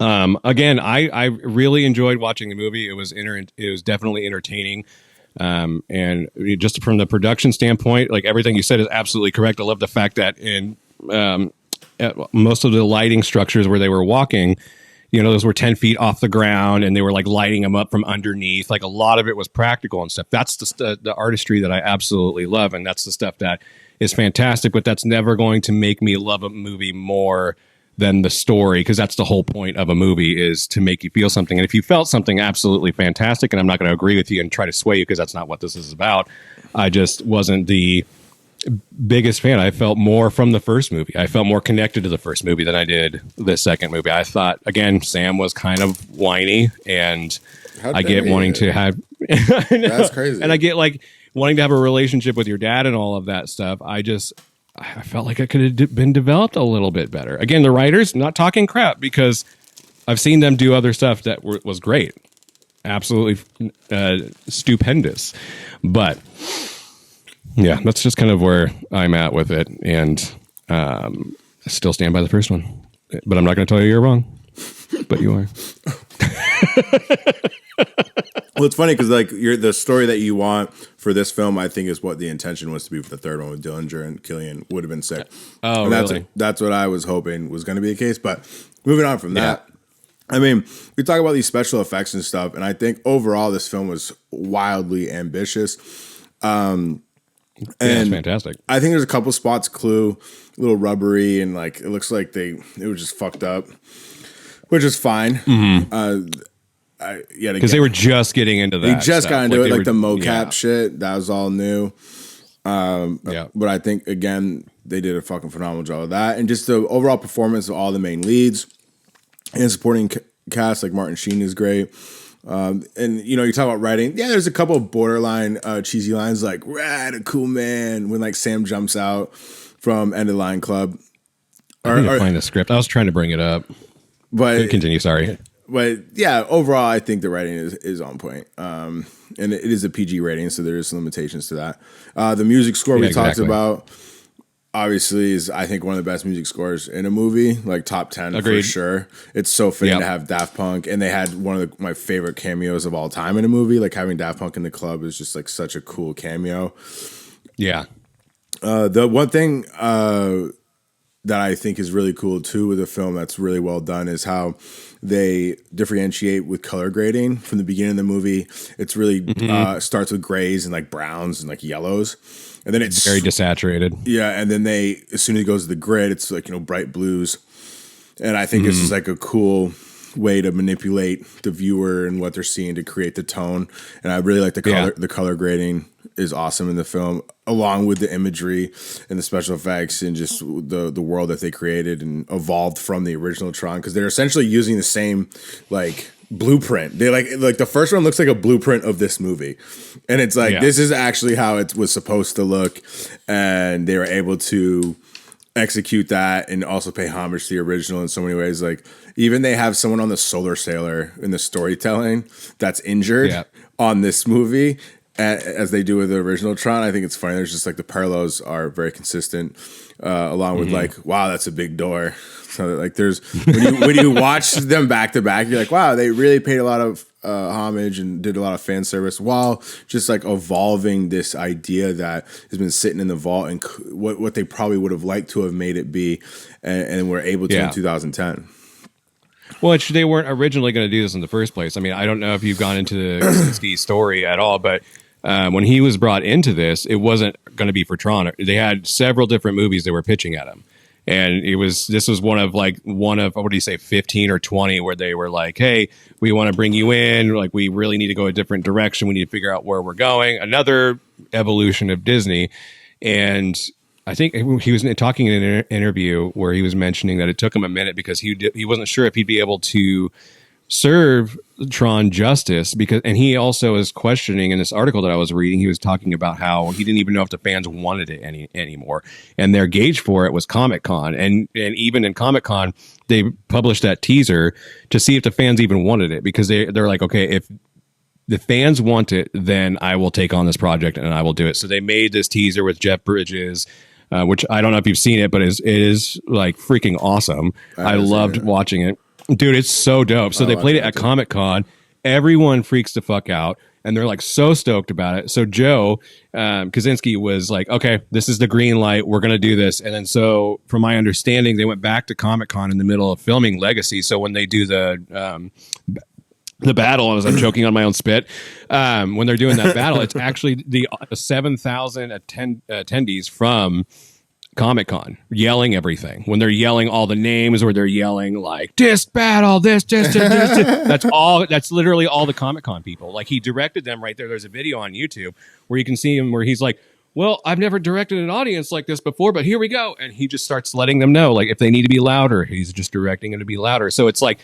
Again, I really enjoyed watching the movie. It was definitely entertaining. And just from the production standpoint, like everything you said is absolutely correct. I love the fact that in most of the lighting structures where they were walking, those were 10 feet off the ground, and they were like lighting them up from underneath. Like a lot of it was practical and stuff. That's the artistry that I absolutely love. And that's the stuff that is fantastic, but that's never going to make me love a movie more than the story, because that's the whole point of a movie, is to make you feel something. And if you felt something absolutely fantastic, and I'm not going to agree with you and try to sway you, because that's not what this is about, I just wasn't the biggest fan. I felt more from the first movie. I felt more connected to the first movie than I did the second movie. I thought, again, Sam was kind of whiny, and I get wanting to have that's crazy, and I get like wanting to have a relationship with your dad and all of that stuff. I felt like it could have been developed a little bit better. Again, the writers, not talking crap, because I've seen them do other stuff that was great. Absolutely stupendous. But yeah, that's just kind of where I'm at with it. And I still stand by the first one, but I'm not going to tell you you're wrong. But you are. Well, it's funny because like the story that you want for this film, I think, is what the intention was to be for the third one with Dillinger and Killian. Would have been sick. Oh, and really? That's what I was hoping was going to be the case. But moving on from that, I mean, we talk about these special effects and stuff, and I think overall this film was wildly ambitious. And it's fantastic. I think there's a couple spots, a little rubbery, and like it looks like it was just fucked up, which is fine. Mm-hmm. Because they were just getting into that. They just got into it, like the mocap shit. That was all new. But I think again they did a fucking phenomenal job of that, and just the overall performance of all the main leads and supporting cast. Like Martin Sheen is great. And you know, you talk about writing. Yeah, there's a couple of borderline cheesy lines like "Rad, a cool man" when like Sam jumps out from End of Line Club. I need to find the script. I was trying to bring it up, but continue. Sorry. But yeah, overall, I think the writing is on point. And it is a PG rating, so there is some limitations to that. The music score we talked about, obviously, is I think one of the best music scores in a movie, like top 10 for sure. It's so fitting to have Daft Punk, and they had one of my favorite cameos of all time in a movie. Like having Daft Punk in the club is just like such a cool cameo. Yeah. The one thing that I think is really cool too with a film that's really well done is how they differentiate with color grading from the beginning of the movie. It's really starts with grays and like browns and like yellows, and then it's very desaturated. Yeah, and then as soon as it goes to the grid, it's like, you know, bright blues, and I think this is like a cool way to manipulate the viewer and what they're seeing to create the tone. And I really like the color. The color grading is awesome in the film, along with the imagery and the special effects and just the world that they created and evolved from the original Tron, because they're essentially using the same like blueprint. They like the first one looks like a blueprint of this movie, and it's like this is actually how it was supposed to look, and they were able to execute that and also pay homage to the original in so many ways. Like even they have someone on the Solar Sailor in the storytelling that's injured on this movie, as they do with the original Tron. I think it's funny. There's just like the parallels are very consistent, along with like, wow, that's a big door. So like there's when you watch them back to back, you're like, wow, they really paid a lot of homage and did a lot of fan service while just like evolving this idea that has been sitting in the vault and what they probably would have liked to have made it be, and were able to in 2010. Well, they weren't originally going to do this in the first place. I mean, I don't know if you've gone into Krasinski's story at all, but when he was brought into this, it wasn't going to be for Tron. They had several different movies they were pitching at him. And this was one of what do you say, 15 or 20, where they were like, hey, we want to bring you in. Like, we really need to go a different direction. We need to figure out where we're going. Another evolution of Disney. And I think he was talking in an interview where he was mentioning that it took him a minute because he wasn't sure if he'd be able to serve Tron justice, and he also is questioning in this article that I was reading. He was talking about how he didn't even know if the fans wanted it anymore, and their gauge for it was Comic-Con, and even in Comic-Con they published that teaser to see if the fans even wanted it, because they're like, okay, if the fans want it, then I will take on this project and I will do it. So they made this teaser with Jeff Bridges, which I don't know if you've seen it, but it is like freaking awesome. I loved watching it. Dude, it's so dope. So they played it at Comic-Con. Everyone freaks the fuck out, and they're like so stoked about it. So Joe Kosinski was like, okay, this is the green light. We're going to do this. And then so from my understanding, they went back to Comic-Con in the middle of filming Legacy. So when they do the battle, as I'm choking on my own spit, when they're doing that battle, it's actually the 7,000 attendees from Comic-Con yelling everything. When they're yelling all the names, or they're yelling like disc battle, this. That's literally all the Comic-Con people. Like, he directed them right there. There's a video on YouTube where you can see him where he's like, well, I've never directed an audience like this before, but here we go. And he just starts letting them know, like, if they need to be louder, he's just directing them to be louder. So it's like,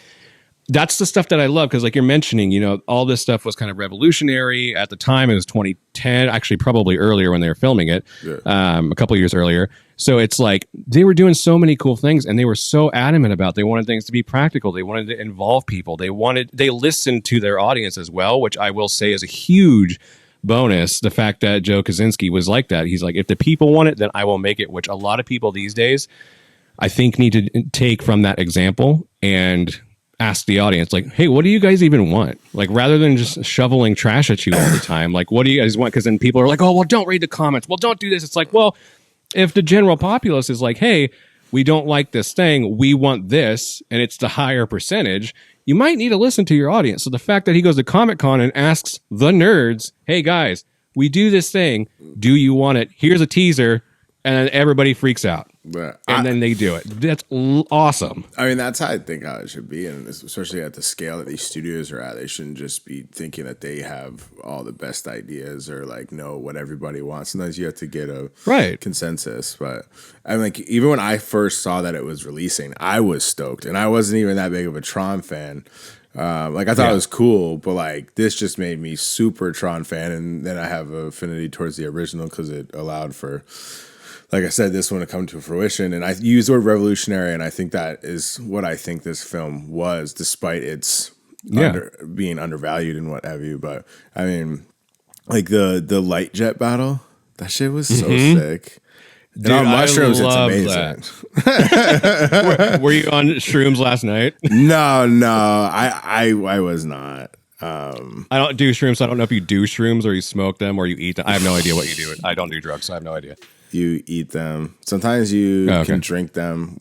that's the stuff that I love, because like you're mentioning, you know, all this stuff was kind of revolutionary at the time. It was 2010, actually probably earlier when they were filming it, a couple of years earlier. So it's like they were doing so many cool things, and they were so adamant about, they wanted things to be practical. They wanted to involve people. They listened to their audience as well, which I will say is a huge bonus. The fact that Joe Kosinski was like that. He's like, if the people want it, then I will make it, which a lot of people these days, I think need to take from that example and ask the audience, like, hey, what do you guys even want? Like, rather than just shoveling trash at you all the time, like, what do you guys want? Because then people are like, oh, well, don't read the comments. Well, don't do this. It's like, well, if the general populace is like, hey, we don't like this thing, we want this, and it's the higher percentage, you might need to listen to your audience. So the fact that he goes to Comic-Con and asks the nerds, hey, guys, we do this thing. Do you want it? Here's a teaser. And then everybody freaks out. Then they do it. That's awesome. I mean, that's how I think how it should be. And especially at the scale that these studios are at, they shouldn't just be thinking that they have all the best ideas or like know what everybody wants. Sometimes you have to get a consensus. But I mean, like, even when I first saw that it was releasing, I was stoked. And I wasn't even that big of a Tron fan. Like, I thought it was cool, but like, this just made me super Tron fan. And then I have an affinity towards the original because it allowed for, like I said, this one to come to fruition. And I use the word revolutionary, and I think that is what I think this film was, despite its being undervalued and what have you. But I mean, like the light jet battle, that shit was so sick. Dude, and on mushrooms, it's amazing. Were you on shrooms last night? No, I was not. I don't do shrooms. So I don't know if you do shrooms or you smoke them or you eat them. I have no idea what you do. I don't do drugs, so I have no idea. You eat them. Sometimes you can drink them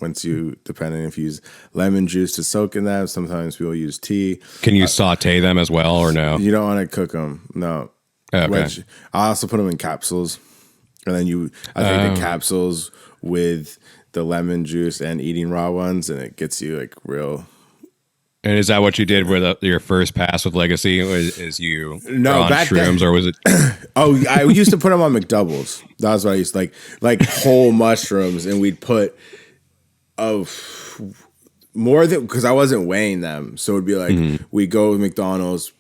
depending if you use lemon juice to soak in them. Sometimes people use tea. Can you saute them as well or no? You don't want to cook them. No. Okay. I also put them in capsules. And then I think the capsules with the lemon juice and eating raw ones, and it gets you like real. And is that what you did with your first pass with Legacy? Is you on shrooms, or was it? Oh, I used to put them on McDoubles. That was what I used to like whole mushrooms, and we'd put more than, because I wasn't weighing them, so it'd be like we go to McDonald's,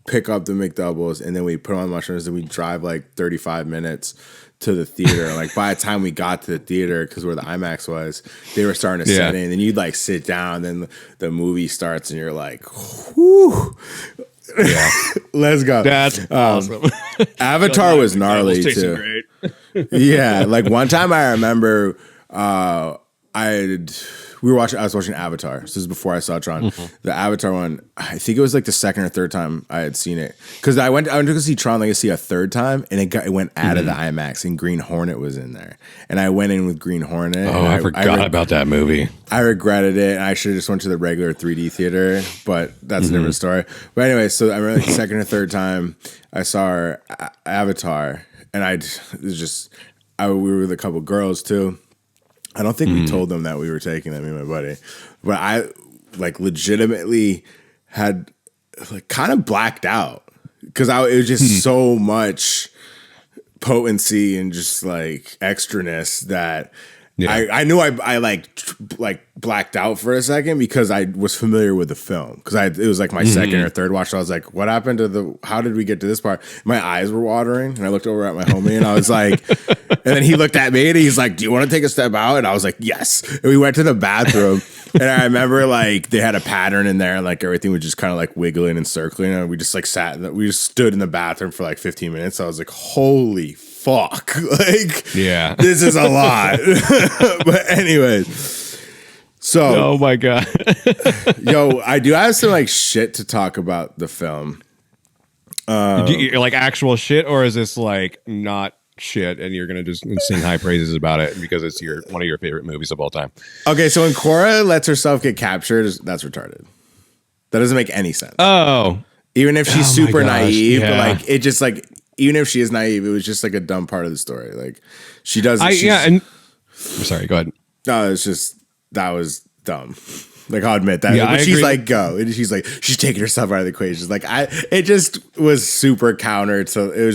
pick up the McDoubles, and then we put on mushrooms, and we drive like 35 minutes to the theater. And like by the time we got to the theater, because where the IMAX was, they were starting to set in, and you'd like sit down, then the movie starts, and you're like, whew. Yeah. Let's go. That's awesome. Avatar was gnarly too. Yeah, like one time I remember I was watching Avatar. This is before I saw Tron. The Avatar one, I think it was like the second or third time I had seen it. Because I went to go see Tron Legacy a third time, and it went out of the IMAX, and Green Hornet was in there. And I went in with Green Hornet. Oh, I forgot about that movie. I regretted it. I should have just went to the regular 3D theater, but that's a different story. But anyway, so I remember the second or third time I saw Avatar, and we were with a couple girls too. I don't think we told them that we were taking them, me and my buddy. But I like legitimately had like kind of blacked out because it was just so much potency and just like extraness that I knew I like blacked out for a second because I was familiar with the film, because it was like my second or third watch. So I was like, what happened to how did we get to this part? My eyes were watering, and I looked over at my homie, and I was like, and then he looked at me, and he's like, do you want to take a step out? And I was like, yes. And we went to the bathroom, and I remember like they had a pattern in there, and like everything was just kind of like wiggling and circling, and we just like we just stood in the bathroom for like 15 minutes. So I was like, holy fuck, like, this is a lot. But anyway, so oh my god. Yo, I do have some like shit to talk about the film. Like actual shit, or is this like not shit and you're gonna just sing high praises about it because it's one of your favorite movies of all time? Okay, so when Korra lets herself get captured, that's retarded. That doesn't make any sense. Oh, even if she's super naive, but like it just like, even if she is naive, it was just like a dumb part of the story. Like she doesn't. I'm sorry, go ahead. No, it's just that was dumb. Like, I'll admit that. Yeah, but she's like, go. And she's like, she's taking herself out of the equation. Like, it just was super counter to, it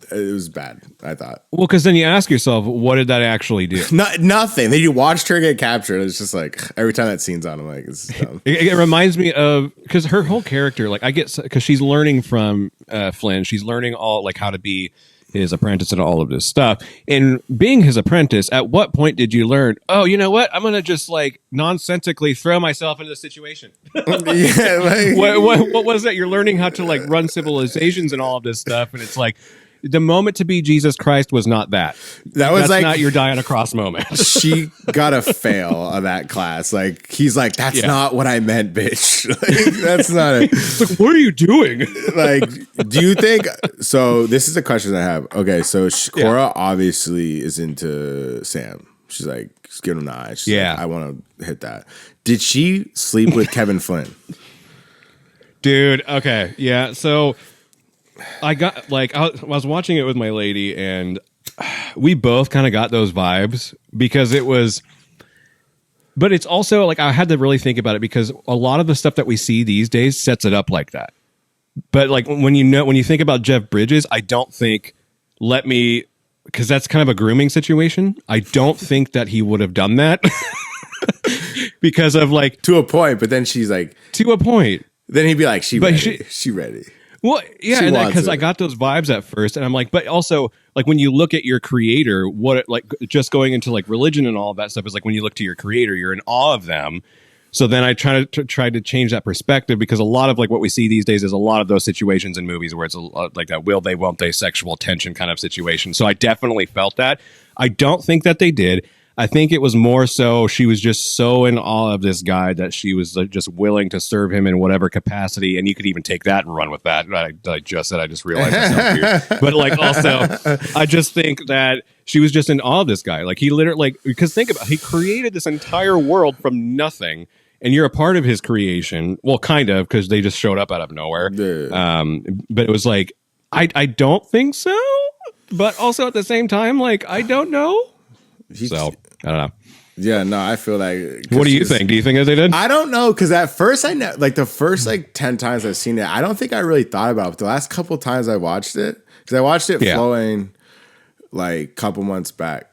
was bad, I thought. Well, because then you ask yourself, what did that actually do? Nothing. Then you watched her get captured. It's just like, every time that scene's on, I'm like, it's dumb. It reminds me of, because her whole character, like, I get, because she's learning from Flynn. She's learning all, like, how to be his apprentice and all of this stuff. And being his apprentice, at what point did you learn, oh, you know what? I'm going to just like nonsensically throw myself into the situation. Yeah. Like, what was that? You're learning how to like run civilizations and all of this stuff. And it's like, the moment to be Jesus Christ was not that. That's like not your die on a cross moment. She got a fail on that class. Like he's like, that's not what I meant, bitch. Like, that's not it. It's like, what are you doing? Like, do you think? So this is a question I have. Okay, so Cora obviously is into Sam. She's like, she's giving him the eye. She's like, I want to hit that. Did she sleep with Kevin Flynn? Dude, okay. Yeah, so I got, like, I was watching it with my lady, and we both kind of got those vibes because it was, but it's also, like, I had to really think about it because a lot of the stuff that we see these days sets it up like that. But, like, when you think about Jeff Bridges, I don't think, because that's kind of a grooming situation. I don't think that he would have done that because of, like, to a point, but then she's like, to a point. Then he'd be like, she ready. Well, yeah, because I got those vibes at first, and I'm like, but also, like, when you look at your creator, just going into, like, religion and all of that stuff is like, when you look to your creator, you're in awe of them. So then I try to change that perspective because a lot of, like, what we see these days is a lot of those situations in movies where it's like a will they, won't they sexual tension kind of situation. So I definitely felt that. I don't think that they did. I think it was more so she was just so in awe of this guy that she was just willing to serve him in whatever capacity. And you could even take that and run with that. I just said, I just realized myself here. But, like, also, I just think that she was just in awe of this guy. Like, he literally, like, because think about it, he created this entire world from nothing. And you're a part of his creation. Well, kind of, because they just showed up out of nowhere. Yeah. But it was like, I don't think so. But also at the same time, like, I don't know. So, I don't know. Yeah, no, I feel like... What do you think? Do you think that they did? I don't know, because at first, the first, 10 times I've seen it, I don't think I really thought about it. But the last couple times I watched it, because I watched it flowing, like, couple months back.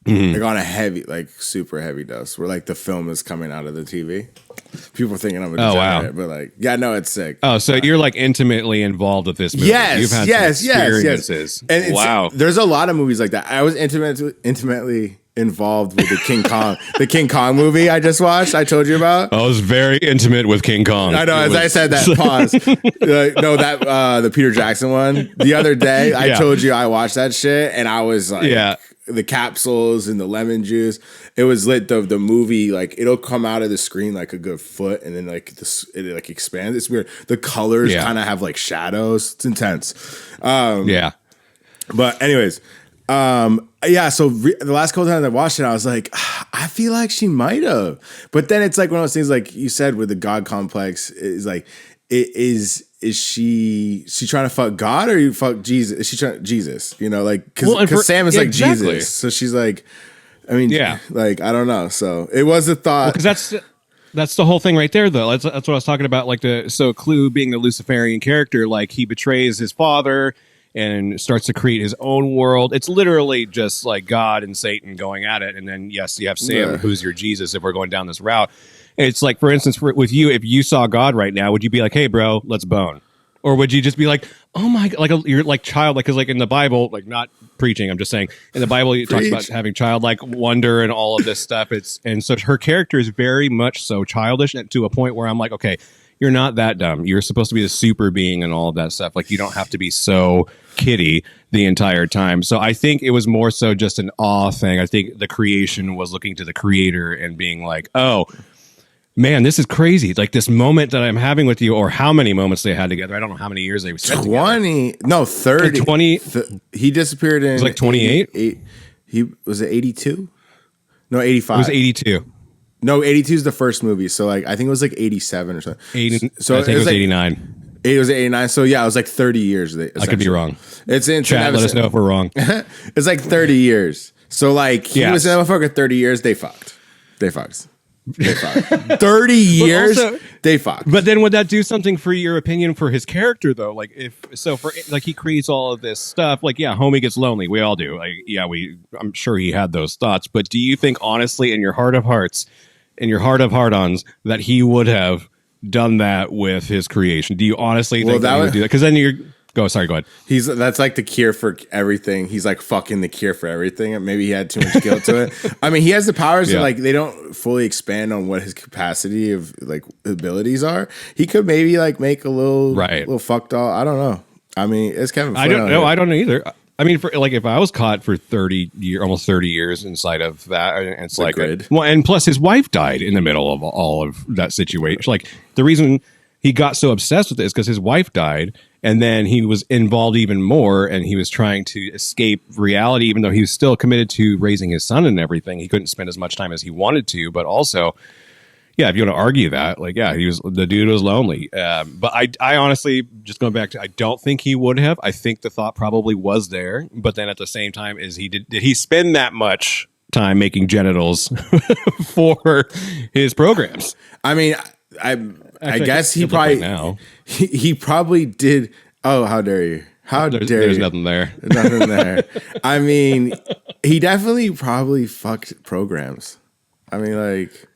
Like on a heavy, like super heavy dose, where like the film is coming out of the TV. People are thinking I'm a degenerate, but like, yeah, no, it's sick. Oh, so you're like intimately involved with this movie. Yes, You've had some experiences. And wow, there's a lot of movies like that. I was intimately involved with the King Kong movie I just watched. I told you about. I was very intimate with King Kong. I know. I said that, pause. The Peter Jackson one the other day. I told you I watched that shit, and I was like, the capsules and the lemon juice. It was lit. The movie, like, it'll come out of the screen like a good foot, and then like it like expands. It's weird. The colors kind of have like shadows. It's intense. But anyways, so the last couple times I watched it, I was like, I feel like she might have. But then it's like one of those things, like you said, with the God complex, is like, is she trying to fuck God or you fuck Jesus? Is she trying Jesus? You know, like, because Sam is like Jesus, so she's like, I mean, like, I don't know. So it was a thought, because that's the whole thing right there, though. That's what I was talking about. Like Clue being the Luciferian character, like he betrays his father and starts to create his own world. It's literally just like God and Satan going at it, and then yes, you have Sam, who's your Jesus. If we're going down this route. It's like, for instance, with you, if you saw God right now, would you be like, hey, bro, let's bone? Or would you just be like, oh my God, like you're like childlike? Because like in the Bible, like not preaching, I'm just saying, in the Bible, it talks about having childlike wonder and all of this stuff. And so her character is very much so childish, and to a point where I'm like, okay, you're not that dumb. You're supposed to be the super being and all of that stuff. Like, you don't have to be so kiddie the entire time. So I think it was more so just an awe thing. I think the creation was looking to the creator and being like, oh, man, this is crazy. Like this moment that I'm having with you, or how many moments they had together. I don't know how many years they spent 20, together. No, 30. Like 20. He disappeared in... It was like 28? Was it 82? No, 85. It was 82. No, 82 is the first movie. So like, I think it was like 87 or something. So I think it was like 89. It was 89. So yeah, it was like 30 years. I could be wrong. It's in chat. Let us know if we're wrong. It's like 30 years. So like, he was in that motherfucker 30 years. They fucked. 30 years, they fucked. But then would that do something for your opinion for his character, though? Like, he creates all of this stuff. Like, yeah, homie gets lonely. We all do. Like, yeah, I'm sure he had those thoughts. But do you think, honestly, in your heart of hearts, in your heart of heart-ons, that he would have done that with his creation? Do you honestly think that he would do that? Because then you're... Go ahead. That's like the cure for everything. He's like fucking the cure for everything. Maybe he had too much guilt to it. I mean, he has the powers that like they don't fully expand on what his capacity of like abilities are. He could maybe like make a little fucked all. I don't know. I mean, it's Kevin Flynn. I don't know. I don't know either. I mean, for like, if I was caught for almost 30 years inside of that, it's like, well, and plus his wife died in the middle of all of that situation. Like, the reason he got so obsessed with it is because his wife died, and then he was involved even more, and he was trying to escape reality, even though he was still committed to raising his son and everything. He couldn't spend as much time as he wanted to, but also, yeah, if you want to argue that, like, yeah, the dude was lonely. But I honestly, just going back to, I don't think he would have. I think the thought probably was there, but then at the same time, did he spend that much time making genitals for his programs? I mean, I guess he probably he probably did. Oh, how dare you? How dare you? There's nothing there. Nothing there. I mean, he definitely probably fucked programs. I mean, like.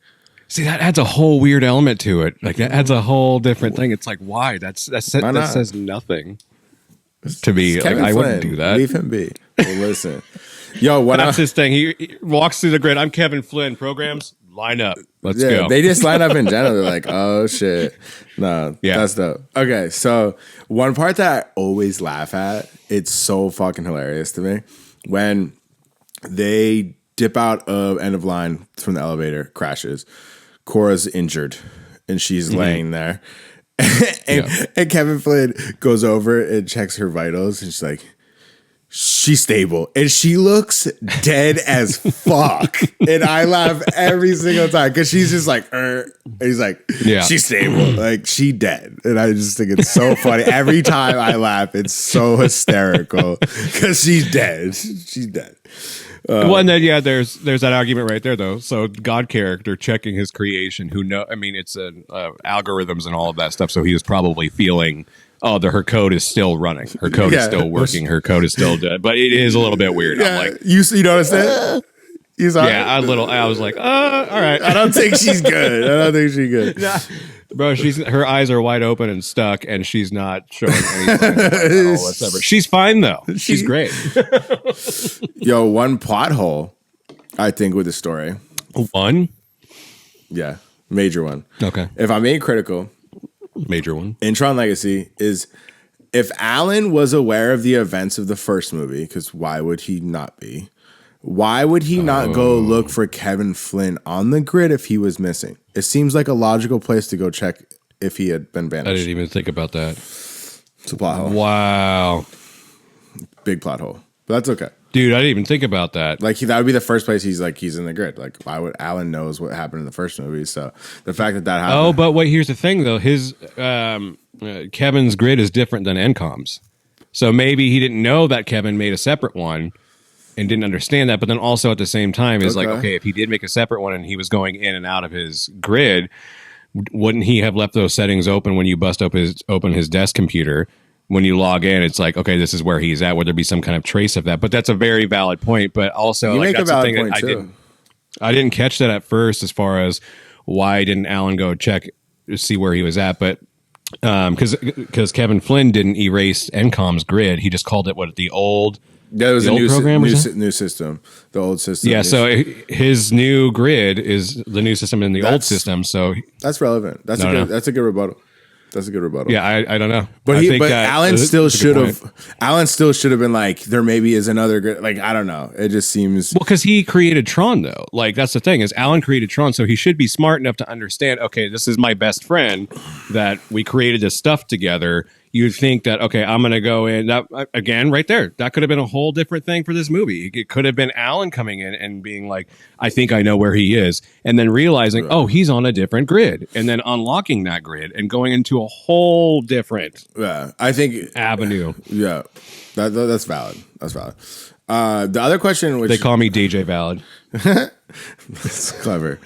See, that adds a whole weird element to it. Like, that adds a whole different thing. It's like, why? That says nothing to me. Like, I wouldn't do that. Leave him be. Well, listen. Yo, that's his thing. He walks through the grid. I'm Kevin Flynn. Programs, line up. Let's go. They just line up in general. They're like, oh, shit. No, that's dope. Okay, so one part that I always laugh at, it's so fucking hilarious to me, when they dip out of end of line from the elevator, crashes. Cora's injured and she's laying there. And Kevin Flynn goes over and checks her vitals and she's like, she's stable. And she looks dead as fuck. And I laugh every single time because she's just like, and he's like, she's stable. Like, she dead. And I just think it's so funny. Every time I laugh, it's so hysterical because she's dead. She's dead. Well, and then there's that argument right there though. So God character checking his creation, it's algorithms and all of that stuff. So he was probably feeling, her code is still running, her code is still working, her code is still dead. But it is a little bit weird. Yeah, I'm like, you noticed that? I was like, all right. I don't think she's good. Nah. Bro, her eyes are wide open and stuck, and she's not showing any signs of whatsoever. She's fine though. She's great. Yo, one plot hole, I think, with the story. One? Yeah, major one. Okay. If I'm being critical, major one. In Tron Legacy is, if Alan was aware of the events of the first movie, because why would he not be? Why would he not go look for Kevin Flynn on the grid if he was missing? It seems like a logical place to go check if he had been banished. I didn't even think about that. It's a plot hole. Wow. Big plot hole. But that's okay. Dude, I didn't even think about that. Like, that would be the first place he's in the grid. Like, why would Alan knows what happened in the first movie? So the fact that happened. Oh, but wait, here's the thing though. His Kevin's grid is different than NCOM's. So maybe he didn't know that Kevin made a separate one and didn't understand that, but then also at the same time is like, okay, if he did make a separate one and he was going in and out of his grid, wouldn't he have left those settings open when you open his desk computer? When you log in, it's like, okay, this is where he's at. Would there be some kind of trace of that? But that's a very valid point. But also, you make a valid point too. I didn't catch that at first, as far as why didn't Alan go check to see where he was at? But because Kevin Flynn didn't erase NCOM's grid, he just called it the old. Yeah, it was a new system. The old system. Yeah, so his new grid is the new system in the old system. So that's relevant. That's a good rebuttal. That's a good rebuttal. Yeah, I don't know. But Alan still should have. Alan still should have been like, there maybe is another grid. Like, I don't know. It just seems. Well, because he created Tron though. Like, that's the thing, is Alan created Tron, so he should be smart enough to understand. Okay, this is my best friend that we created this stuff together. You'd think that, okay, I'm going to go in. That, again, right there, that could have been a whole different thing for this movie. It could have been Alan coming in and being like, I think I know where he is. And then realizing, oh, he's on a different grid. And then unlocking that grid and going into a whole different avenue. Yeah, that's valid. That's valid. The other question, which they call me DJ Valid. That's clever.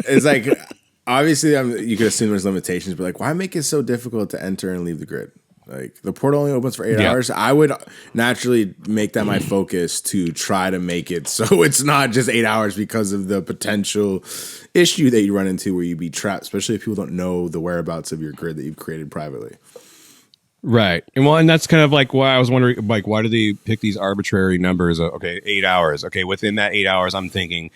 It's like... Obviously, you could assume there's limitations, but like, why make it so difficult to enter and leave the grid? Like, the portal only opens for 8 hours. I would naturally make that my focus to try to make it so it's not just 8 hours because of the potential issue that you run into where you'd be trapped, especially if people don't know the whereabouts of your grid that you've created privately. Right. And that's kind of like why I was wondering, like, why do they pick these arbitrary numbers of, okay, 8 hours? Okay, within that 8 hours, I'm thinking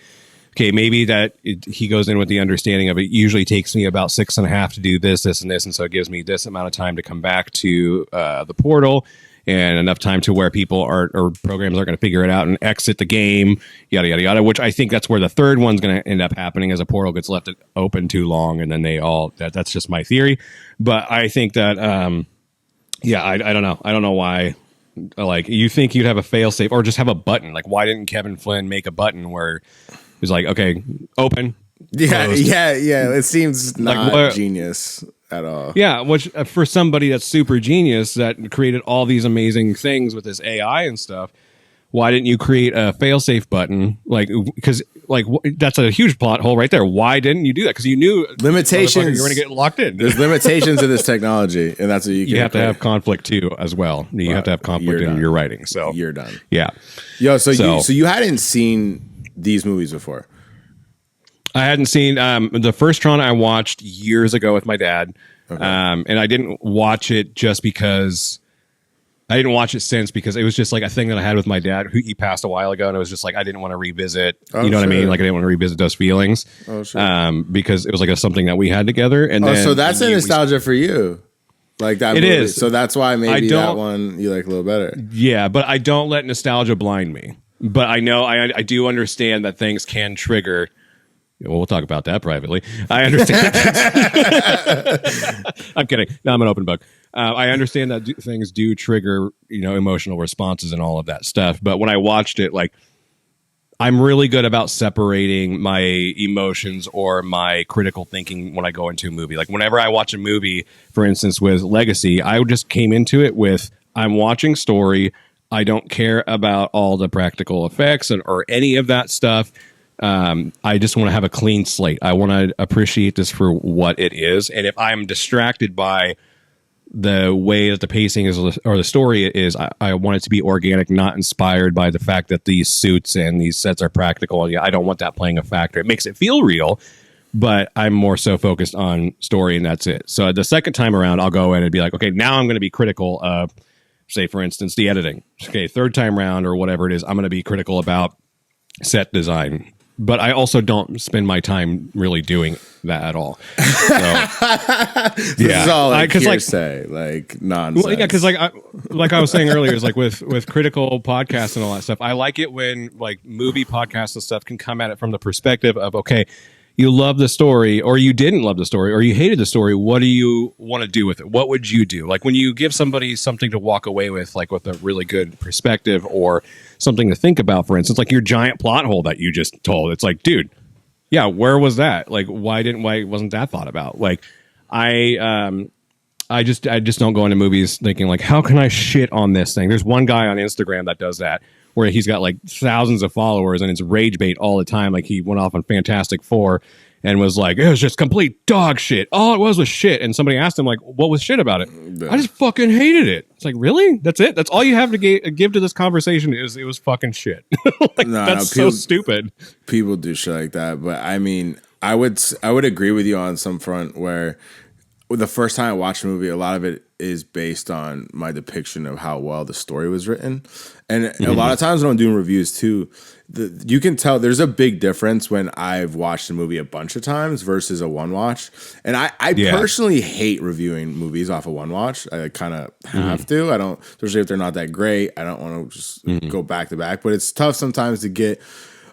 okay, maybe he goes in with the understanding of it usually takes me about 6.5 to do this, this, and this. And so it gives me this amount of time to come back to the portal and enough time to where people or programs aren't going to figure it out and exit the game, yada, yada, yada, which I think that's where the third one's going to end up happening as a portal gets left open too long. And then that's just my theory. But I think that, I don't know. I don't know why. Like, you think you'd have a fail safe or just have a button. Like, why didn't Kevin Flynn make a button where it was like, okay, open. Closed. Yeah. It seems not genius at all. Yeah, which for somebody that's super genius that created all these amazing things with this AI and stuff, why didn't you create a fail-safe button? Like, because that's a huge plot hole right there. Why didn't you do that? Because you knew limitations. You're going to get locked in. There's limitations to this technology, and that's what you have to have conflict too, as well. You have to have conflict in your writing. So you're done. Yeah. So you hadn't seen these movies before. I hadn't seen the first Tron. I watched years ago with my dad, and I didn't watch it just because I didn't watch it since because it was just like a thing that I had with my dad. He passed a while ago, and it was just like I didn't want to revisit. You know what I mean? Like I didn't want to revisit those feelings. Because it was like something that we had together. And then so that's a nostalgia for you. Like that movie. Is. So that's why maybe that one you like a little better. Yeah, but I don't let nostalgia blind me. But I know I do understand that things can trigger. Well, we'll talk about that privately. I understand. I'm kidding. No, I'm an open book. I understand that things do trigger, emotional responses and all of that stuff. But when I watched it, like, I'm really good about separating my emotions or my critical thinking when I go into a movie. Like, whenever I watch a movie, for instance, with Legacy, I just came into it with, I'm watching story. I don't care about all the practical effects or any of that stuff. I just want to have a clean slate. I want to appreciate this for what it is. And if I'm distracted by the way that the pacing is or the story is, I want it to be organic, not inspired by the fact that these suits and these sets are practical. Yeah, I don't want that playing a factor. It makes it feel real, but I'm more so focused on story, and that's it. So the second time around, I'll go in and be like, okay, now I'm going to be critical of, say, for instance, the editing. Okay, third time round or whatever it is, I'm going to be critical about set design. But I also don't spend my time really doing that at all. So, this is all like hearsay, like nonsense. Well, yeah, because like I was saying earlier, is like with critical podcasts and all that stuff. I like it when like movie podcasts and stuff can come at it from the perspective of, okay, you love the story, or you didn't love the story, or you hated the story. What do you want to do with it? What would you do? Like when you give somebody something to walk away with, like with a really good perspective or something to think about, for instance, like your giant plot hole that you just told. It's like, dude, yeah, where was that? Like, why wasn't that thought about? Like, I just don't go into movies thinking like, how can I shit on this thing? There's one guy on Instagram that does that, where he's got like thousands of followers and it's rage bait all the time. Like he went off on Fantastic Four and was like, it was just complete dog shit. All it was shit. And somebody asked him like, what was shit about it? I just fucking hated it. It's like, really? That's it? That's all you have to give to this conversation is it was fucking shit. That's so stupid. People do shit like that. But I mean, I would agree with you on some front where the first time I watched a movie, a lot of it is based on my depiction of how well the story was written. And a lot of times when I'm doing reviews too, you can tell there's a big difference when I've watched a movie a bunch of times versus a one watch. And I personally hate reviewing movies off of one watch. I kind of have to. I don't, especially if they're not that great. I don't want to just go back to back. But it's tough sometimes to get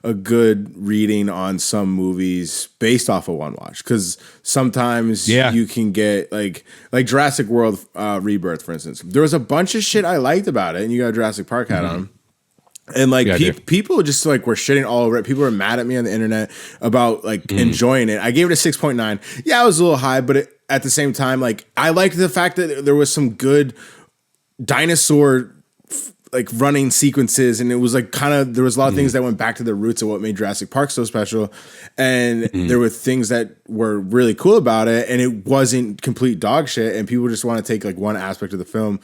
a good reading on some movies based off of one watch, because sometimes you can get like Jurassic World Rebirth, for instance. There was a bunch of shit I liked about it, and you got Jurassic Park hat on. And like people just like were shitting all over it. People were mad at me on the internet about like enjoying it. I gave it a 6.9. Yeah, it was a little high, but at the same time, like I liked the fact that there was some good dinosaur like running sequences, and it was like kind of, there was a lot of things that went back to the roots of what made Jurassic Park so special, and there were things that were really cool about it, and it wasn't complete dog shit, and people just want to take like one aspect of the film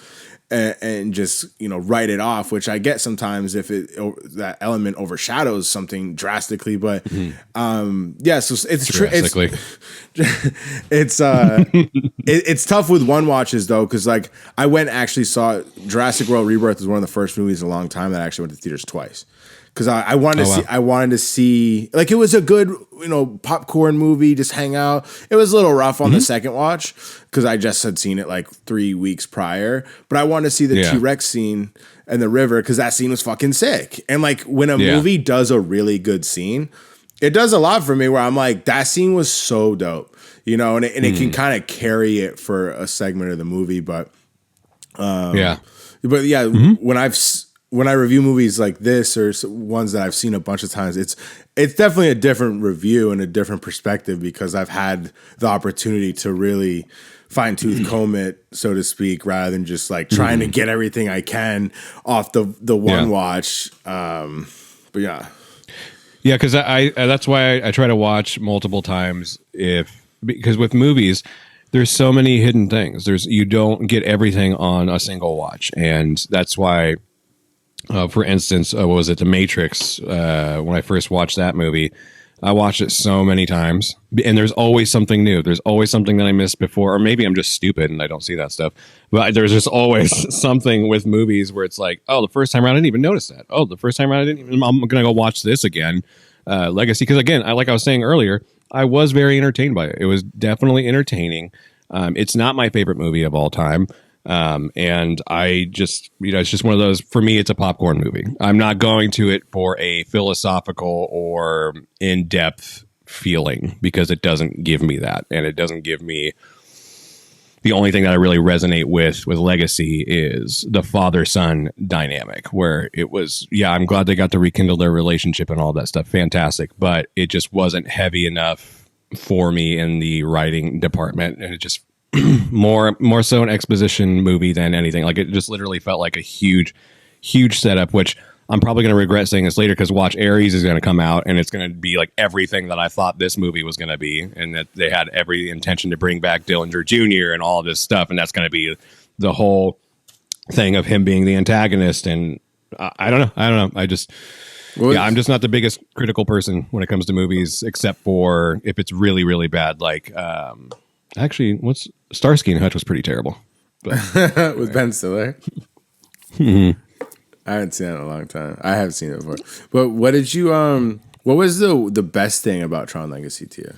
and just, you know, write it off, which I get sometimes if that element overshadows something drastically, but so it's tough with one watches though, because like I went actually saw Jurassic World Rebirth was one of the first movies in a long time that I actually went to theaters twice, because I wanted to see. I wanted to see, like, it was a good, popcorn movie, just hang out. It was a little rough on the second watch because I just had seen it like 3 weeks prior, but I wanted to see the T-Rex scene and the river because that scene was fucking sick. And like when a movie does a really good scene, it does a lot for me where I'm like, that scene was so dope, and it can kind of carry it for a segment of the movie. But when I review movies like this or ones that I've seen a bunch of times, it's definitely a different review and a different perspective because I've had the opportunity to really fine tooth comb it, so to speak, rather than just like trying to get everything I can off the one watch. But yeah. Yeah, because I that's why I try to watch multiple times because with movies, there's so many hidden things. You don't get everything on a single watch, and that's why, for instance, what was it, The Matrix? When I first watched that movie, I watched it so many times, and there's always something new. There's always something that I missed before, or maybe I'm just stupid and I don't see that stuff. But there's just always something with movies where it's like, oh, the first time around I didn't even notice that. Oh, the first time around I'm gonna go watch this again. Legacy, because again, like I was saying earlier, I was very entertained by it. It was definitely entertaining. It's not my favorite movie of all time. And I just, it's just one of those, for me, it's a popcorn movie. I'm not going to it for a philosophical or in-depth feeling because it doesn't give me that. And it doesn't give me, the only thing that I really resonate with Legacy is the father-son dynamic where it was, I'm glad they got to rekindle their relationship and all that stuff. Fantastic. But it just wasn't heavy enough for me in the writing department. And it just, more so an exposition movie than anything. Like it just literally felt like a huge setup, which I'm probably going to regret saying this later because Watch Ares is going to come out and it's going to be like everything that I thought this movie was going to be, and that they had every intention to bring back Dillinger Jr. and all this stuff, and that's going to be the whole thing of him being the antagonist. And I don't know. I'm just not the biggest critical person when it comes to movies, except for if it's really, really bad. Like, actually, what's Starsky and Hutch was pretty terrible. But, with Ben Stiller. I haven't seen it in a long time. I have seen it before. But what did you what was the best thing about Tron Legacy to you?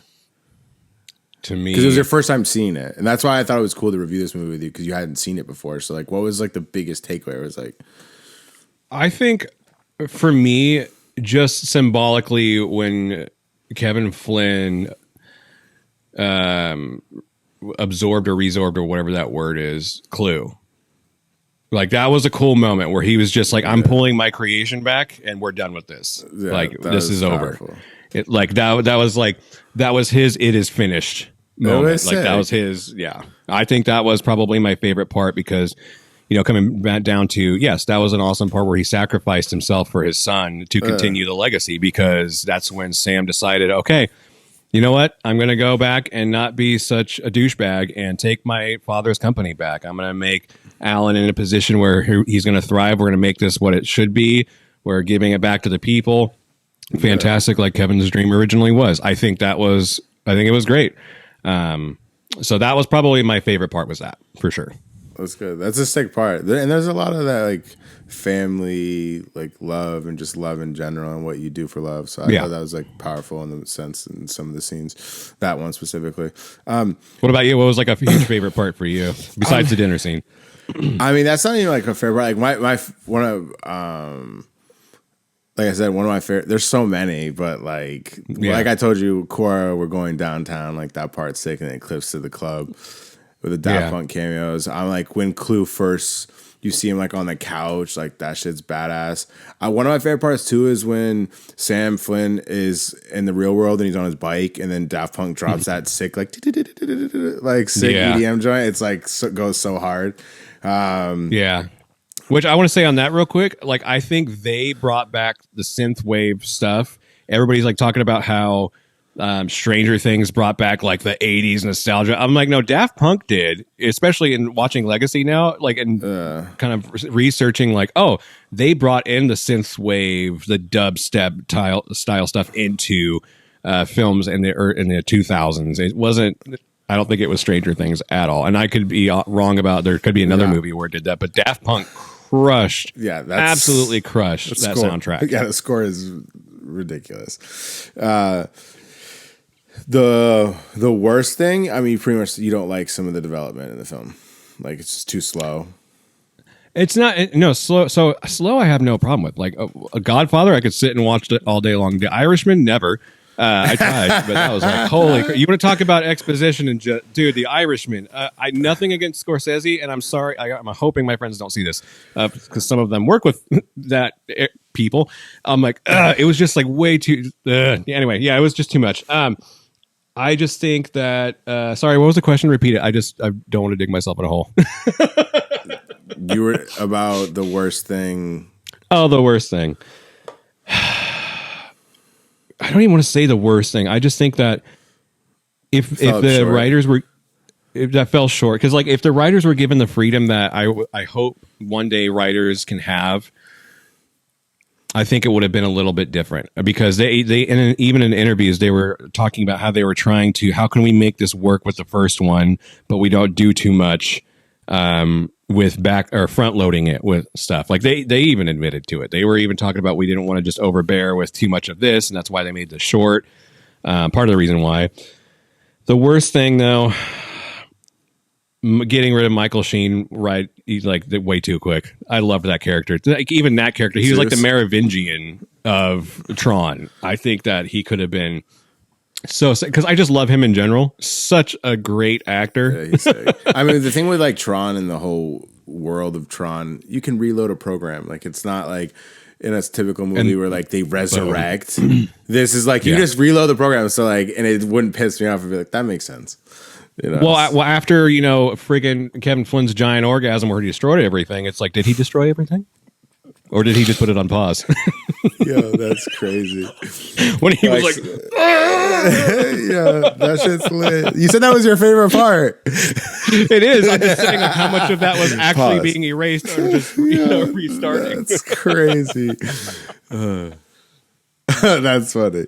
To me, because it was your first time seeing it, and that's why I thought it was cool to review this movie with you because you hadn't seen it before. So like, what was like the biggest takeaway? It was like, I think for me, just symbolically, when Kevin Flynn absorbed or resorbed or whatever that word is, Clue. Like that was a cool moment where he was just like, I'm pulling my creation back and we're done with this. Yeah, like this is powerful. Over. It like that was his it is finished moment. Like that was his, I think that was probably my favorite part because, coming back down to, yes, that was an awesome part where he sacrificed himself for his son to continue the legacy, because that's when Sam decided, okay, you know what? I'm going to go back and not be such a douchebag and take my father's company back. I'm going to make Alan in a position where he's going to thrive. We're going to make this what it should be. We're giving it back to the people. Fantastic, like Kevin's dream originally was. I think it was great. So that was probably my favorite part, was that, for sure. That's good. That's a sick part. And there's a lot of that, like, family, like, love and just love in general and what you do for love. So I thought that was, like, powerful in the sense in some of the scenes, that one specifically. What about you? What was, like, a huge favorite part for you, besides the dinner scene? I mean, that's not even, like, a favorite. Like, my one of, like I said, one of my favorite, there's so many, but, like I told you, Cora, we're going downtown, like, that part's sick, and then it clips to the club with the Daft Punk cameos. I'm like, when Clue first, you see him like on the couch, like that shit's badass. One of my favorite parts too is when Sam Flynn is in the real world and he's on his bike, and then Daft Punk drops that sick like sick EDM joint. It's like goes so hard. Which I want to say on that real quick. Like, I think they brought back the synthwave stuff. Everybody's like talking about how Stranger Things brought back like the 80s nostalgia. I'm like, no, Daft Punk did, especially in watching Legacy now, like, and kind of researching, like, oh, they brought in the synth wave, the dubstep style stuff into films in the 2000s. It wasn't, I don't think it was Stranger Things at all. And I could be wrong about, there could be another movie where it did that, but Daft Punk crushed. Yeah, that's absolutely crushed that soundtrack. Yeah, the score is ridiculous. The worst thing, I mean, pretty much you don't like some of the development in the film. Like it's just too slow. It's not slow. So slow, I have no problem with. Like a Godfather, I could sit and watch it all day long. The Irishman, never. I tried, but that was like holy. You want to talk about exposition and dude, The Irishman. I nothing against Scorsese, and I'm sorry. I'm hoping my friends don't see this because some of them work with that people. I'm like, it was just like way too. Anyway, yeah, it was just too much. I just think that. Sorry, what was the question? Repeat it. I don't want to dig myself in a hole. You were about the worst thing. Oh, the worst thing. I don't even want to say the worst thing. I just think that if the writers were, if that fell short, because like if the writers were given the freedom that I hope one day writers can have, I think it would have been a little bit different because they even in interviews they were talking about how they were trying to, how can we make this work with the first one, but we don't do too much with back or front loading it with stuff. Like they even admitted to it. They were even talking about we didn't want to just overbear with too much of this, and that's why they made the short. Part of the reason why. The worst thing though, getting rid of Michael Sheen, right? He's like way too quick. I loved that character. Like even that character, he was like the Merovingian of Tron. I think that he could have been so, because I just love him in general. Such a great actor. Yeah, he's sick. I mean, the thing with like Tron and the whole world of Tron, you can reload a program. Like it's not like in a typical movie where like they resurrect. This is like you just reload the program. So like, and it wouldn't piss me off and be like, that makes sense. You know? Well, after friggin' Kevin Flynn's giant orgasm where he destroyed everything, it's like, did he destroy everything? Or did he just put it on pause? Yo, that's crazy. When he was like, yeah, that shit's lit. You said that was your favorite part. It is. I'm just saying like, how much of that was actually being erased or just restarting. That's crazy. That's funny.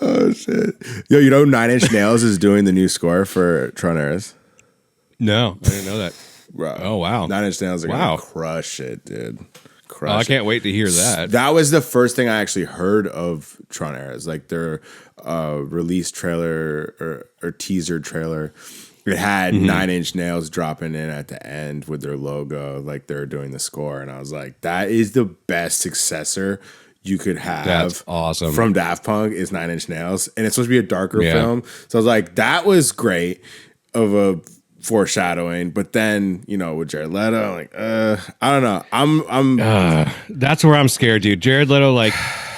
Oh shit. Yo, you know Nine Inch Nails is doing the new score for Tron Eras? No, I didn't know that. Bro. Oh wow. Nine Inch Nails are gonna crush it, dude. I can't wait to hear that. That was the first thing I actually heard of Tron Eras, like their release trailer or teaser trailer. It had 9 Inch Nails dropping in at the end with their logo, like they're doing the score, and I was like, that is the best successor you could have. That's awesome. From Daft Punk is 9 Inch Nails, and it's supposed to be a darker film. So I was like, that was great of a foreshadowing, but then with Jared Leto, I'm like, I don't know. I'm that's where I'm scared, dude. Jared Leto, like,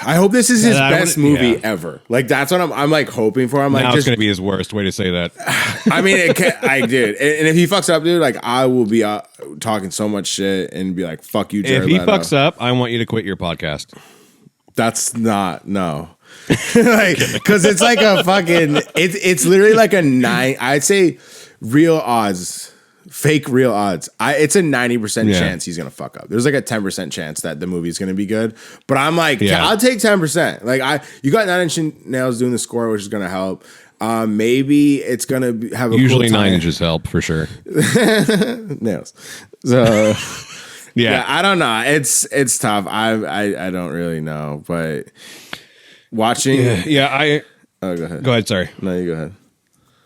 I hope this is his best movie ever. Like that's what I'm like hoping for. I'm like, it's gonna be his worst. Way to say that. I mean, I did, and if he fucks up, dude, like I will be talking so much shit and be like, fuck you, Jared Leto. If he fucks up, I want you to quit your podcast. That's not like because it's like a fucking it's literally like a 9. I'd say real odds, fake real odds. It's a 90% chance he's gonna fuck up. There's like a 10% chance that the movie's gonna be good. But I'm like, I'll take 10%. Like you got 9 Inch Nails doing the score, which is gonna help. Maybe it's gonna have a usually cool 9 inches help for sure. Nails. So yeah, I don't know. It's tough. I don't really know, but watching. Oh, go ahead. Go ahead. Sorry. No, you go ahead.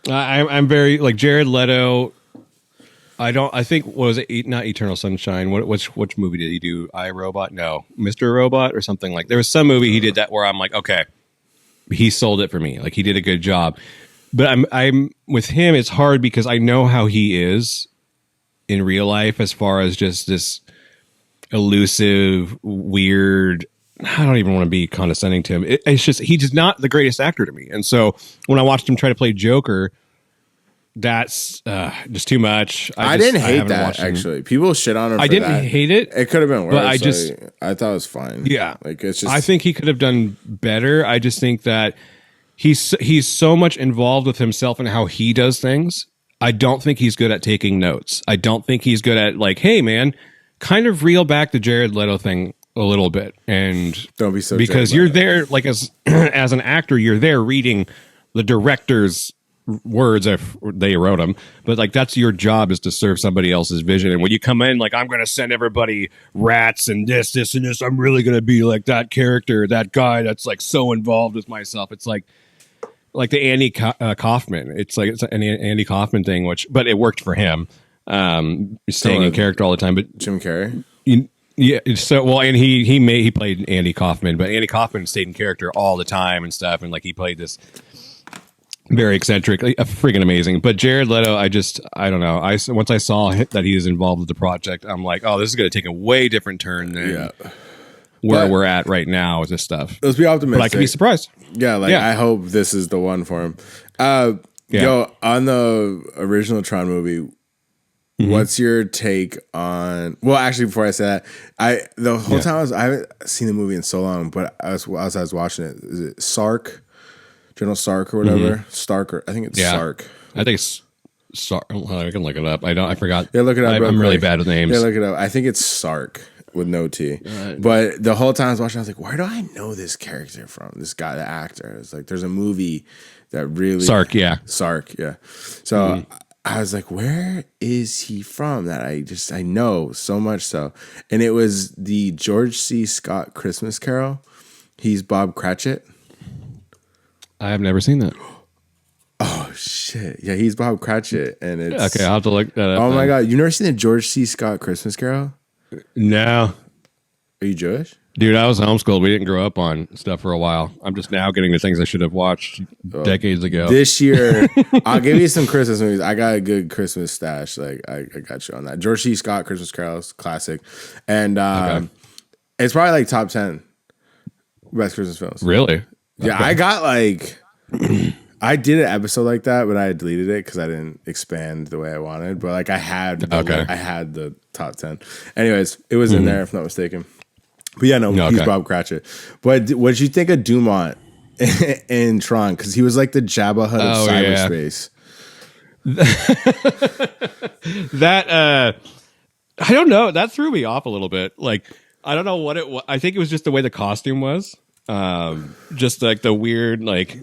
I'm very like Jared Leto. I think what was it? Not Eternal Sunshine. Which movie did he do? iRobot? No, Mr. Robot or something like. There was some movie he did that where I'm like, okay, he sold it for me. Like he did a good job. But I'm with him. It's hard because I know how he is in real life as far as just this elusive, weird. I don't even want to be condescending to him. It's just he's just not the greatest actor to me. And so when I watched him try to play Joker, that's just too much. I didn't hate that actually. People shit on him. I didn't hate it. It could have been worse. But I thought it was fine. Yeah, like it's just. I think he could have done better. I just think that he's so much involved with himself and how he does things. I don't think he's good at taking notes. I don't think he's good at like, hey man, kind of reel back the Jared Leto thing a little bit, and don't be so because you're there like as an actor, you're there reading the director's words if they wrote them, but like that's your job, is to serve somebody else's vision. And when you come in like, I'm going to send everybody rats and this and this, I'm really going to be like that character, that guy that's like so involved with myself. It's like the Andy Kaufman. It's like it's an Andy Kaufman thing, but it worked for him. Staying in character all the time. But Jim Carrey. Yeah, so well, and he played Andy Kaufman, but Andy Kaufman stayed in character all the time and stuff, and like he played this very eccentric, freaking amazing. But Jared Leto, I don't know. Once I saw that he was involved with the project, I'm like, oh, this is going to take a way different turn than where we're at right now with this stuff. Let's be optimistic. But I could be surprised. Yeah, I hope this is the one for him. Yo, on the original Tron movie, what's your take on? Well, actually, before I say that, the whole time I haven't seen the movie in so long, but as I was watching it, is it Sark? General Sark or whatever. Stark, I think it's Sark. I think it's Sark. I can look it up. I forgot. Yeah, look it up. I'm really bad with names. Yeah, look it up. I think it's Sark with no T. But the whole time I was watching, I was like, where do I know this character from? This guy, the actor. It's like, there's a movie that really Sark, yeah. So I was like, where is he from? That I know so much so. And it was the George C. Scott Christmas Carol. He's Bob Cratchit. I have never seen that. Oh shit! Yeah, he's Bob Cratchit, and it's okay. I'll have to look that up. Oh my god, you never seen the George C. Scott Christmas Carol? No. Are you Jewish? Dude, I was homeschooled. We didn't grow up on stuff for a while. I'm just now getting the things I should have watched decades ago. This year, I'll give you some Christmas movies. I got a good Christmas stash. Like I got you on that. George C. Scott Christmas Carol's classic, and it's probably like top 10 best Christmas films. Really? Yeah, okay. I got like, I did an episode like that, but I deleted it because I didn't expand the way I wanted. But like I had the top 10. Anyways, it was in there if not mistaken. But yeah, no, he's Bob Cratchit. But what did you think of Dumont in Tron? Because he was like the Jabba Hutt of cyberspace. That I don't know. That threw me off a little bit. Like I don't know what it was. I think it was just the way the costume was. Just like the weird, like